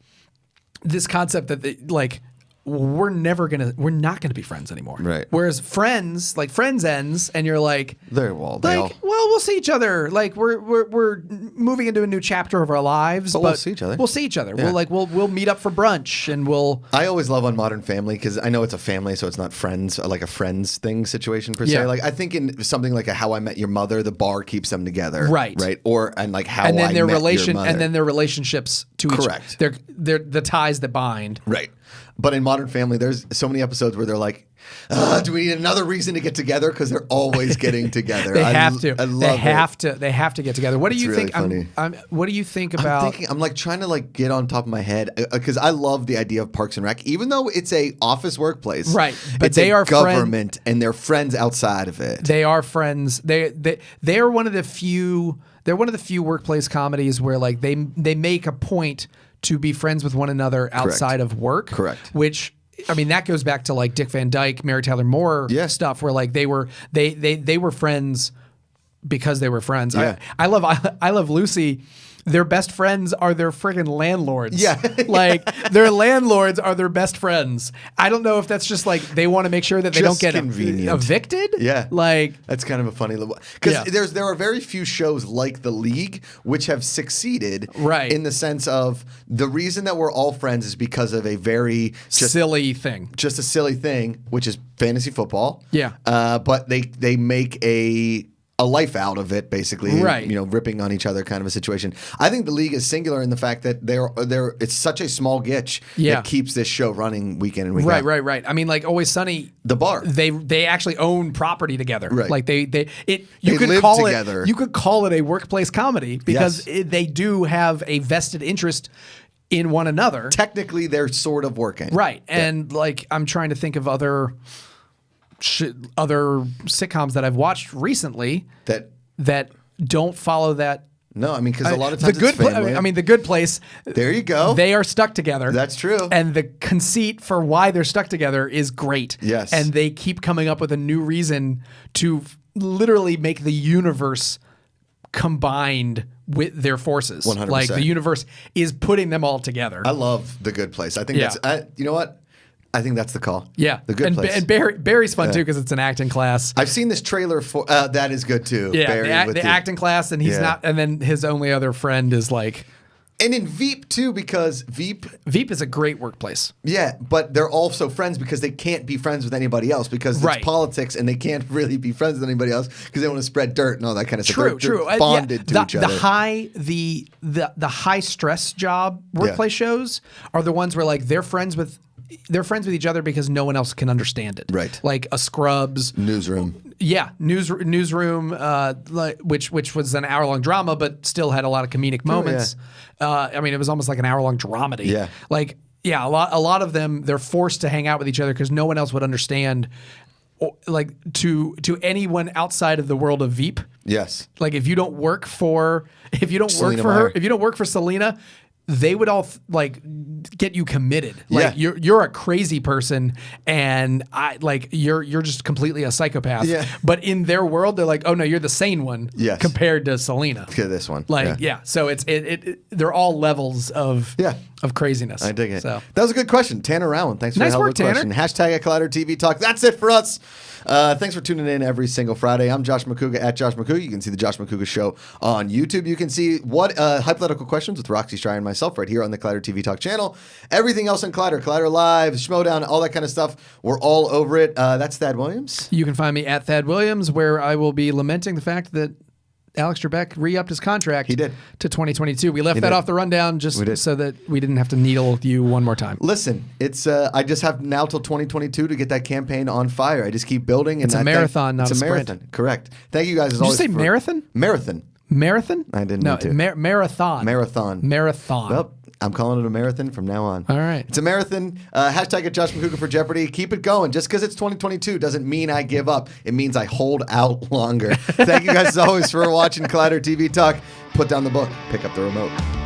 Speaker 2: this concept that we're not gonna be friends anymore.
Speaker 1: Right.
Speaker 2: Whereas Friends ends, and you're like, we'll see each other. Like we're moving into a new chapter of our lives, but
Speaker 1: we'll see each other.
Speaker 2: We'll see each other.
Speaker 1: Yeah.
Speaker 2: We'll meet up for brunch, and we'll.
Speaker 1: I always love on Modern Family because I know it's a family, so it's not friends, like a friends thing situation per se.
Speaker 2: Yeah.
Speaker 1: Like I think in something like a How I Met Your Mother, the bar keeps them together, right? And like How I Met Your Mother,
Speaker 2: and then their relationships to each other. They're the ties that bind,
Speaker 1: right? But in Modern Family, there's so many episodes where they're like, do we need another reason to get together? Because they're always getting together.
Speaker 2: They have to.
Speaker 1: I love it.
Speaker 2: They have to get together. What do you think?
Speaker 1: Funny.
Speaker 2: What do you think about?
Speaker 1: I'm like trying to like get on top of my head because I love the idea of Parks and Rec, even though it's a office workplace,
Speaker 2: right? But
Speaker 1: they are government, and they're friends outside of it.
Speaker 2: They are friends. They are one of the few. They're one of the few workplace comedies where like they make a point to be friends with one another outside of work. Correct. Which, I mean, that goes back to like Dick Van Dyke, Mary Tyler Moore stuff, where like they were friends because they were friends. Yeah. I love Lucy their best friends are their friggin' landlords.
Speaker 1: Yeah.
Speaker 2: Like their landlords are their best friends. I don't know if that's just like they want to make sure that they don't get evicted.
Speaker 1: Yeah.
Speaker 2: Like
Speaker 1: that's kind of a funny little, because there are very few shows like The League which have succeeded in the sense of the reason that we're all friends is because of a very
Speaker 2: silly thing.
Speaker 1: Just a silly thing, which is fantasy football.
Speaker 2: Yeah.
Speaker 1: But they make a life out of it, basically,
Speaker 2: right?
Speaker 1: You know, ripping on each other, kind of a situation. I think The League is singular in the fact that it's such a small gitch that keeps this show running week in and week out.
Speaker 2: Right. I mean, like Always Sunny,
Speaker 1: the bar,
Speaker 2: they actually own property together.
Speaker 1: Right.
Speaker 2: Like you could
Speaker 1: live
Speaker 2: call
Speaker 1: together.
Speaker 2: You could call it a workplace comedy because they do have a vested interest in one another.
Speaker 1: Technically, they're sort of working,
Speaker 2: right? And like I'm trying to think of other sitcoms that I've watched recently that don't follow that.
Speaker 1: No, I mean, because a lot of times it's family.
Speaker 2: I mean, The Good Place.
Speaker 1: There you go.
Speaker 2: They are stuck together.
Speaker 1: That's true.
Speaker 2: And the conceit for why they're stuck together is great.
Speaker 1: Yes.
Speaker 2: And they keep coming up with a new reason to literally make the universe combined with their forces.
Speaker 1: 100%.
Speaker 2: Like the universe is putting them all together.
Speaker 1: I love The Good Place. I think you know what? I think that's the call.
Speaker 2: Yeah.
Speaker 1: The Good Place.
Speaker 2: And Barry's fun too because it's an acting class.
Speaker 1: I've seen this trailer for that is good too.
Speaker 2: Yeah,
Speaker 1: Barry
Speaker 2: the acting class, and he's not. And then his only other friend is like.
Speaker 1: And in Veep too, because Veep
Speaker 2: is a great workplace.
Speaker 1: Yeah, but they're also friends because they can't be friends with anybody else because it's politics, and they can't really be friends with anybody else because they want to spread dirt and all that kind of stuff. True. They're bonded to each other.
Speaker 2: The high stress job workplace shows are the ones where like they're friends with each other because no one else can understand it.
Speaker 1: Right.
Speaker 2: Like a Scrubs.
Speaker 1: Newsroom.
Speaker 2: Yeah. Newsroom, which was an hour-long drama, but still had a lot of comedic moments. I mean, it was almost like an hour-long dramedy.
Speaker 1: Yeah.
Speaker 2: Like, yeah, a lot of them, they're forced to hang out with each other because no one else would understand. Like to anyone outside of the world of Veep.
Speaker 1: Yes.
Speaker 2: Like if you don't work for Selena, they would all like get you committed. Like you're a crazy person, and you're just completely a psychopath.
Speaker 1: Yeah.
Speaker 2: But in their world, they're like, oh no, you're the sane one.
Speaker 1: Yes.
Speaker 2: Compared to Selena.
Speaker 1: To this one.
Speaker 2: So it's they're all levels of craziness.
Speaker 1: I dig it.
Speaker 2: So
Speaker 1: that was a good question, Tanner Rowan. Thanks for
Speaker 2: nice
Speaker 1: the
Speaker 2: work, Tanner.
Speaker 1: question. Hashtag at Collider TV Talk. That's it for us. Thanks for tuning in every single Friday. I'm Josh Macuga at Josh Macuga. You can see the Josh Macuga Show on YouTube. You can see what hypothetical questions with Roxy Stryer and myself right here on the Collider TV Talk channel. Everything else on Collider Live, Schmodown, all that kind of stuff. We're all over it. That's Thadd Williams.
Speaker 2: You can find me at Thadd Williams, where I will be lamenting the fact that Alex Trebek re-upped his contract.
Speaker 1: He did.
Speaker 2: To 2022. We left that off the rundown just so that we didn't have to needle you one more time.
Speaker 1: Listen, it's I just have now till 2022 to get that campaign on fire. I just keep building. And
Speaker 2: it's a marathon, not a sprint.
Speaker 1: Marathon. Correct. Thank you guys as
Speaker 2: always.
Speaker 1: Did
Speaker 2: you say marathon?
Speaker 1: Marathon.
Speaker 2: Marathon?
Speaker 1: I didn't know to.
Speaker 2: Marathon.
Speaker 1: Marathon. Well, I'm calling it a marathon from now on.
Speaker 2: All right.
Speaker 1: It's a marathon. Hashtag at Josh Macuga for Jeopardy. Keep it going. Just because it's 2022 doesn't mean I give up. It means I hold out longer. Thank you guys as always for watching Collider TV Talk. Put down the book. Pick up the remote.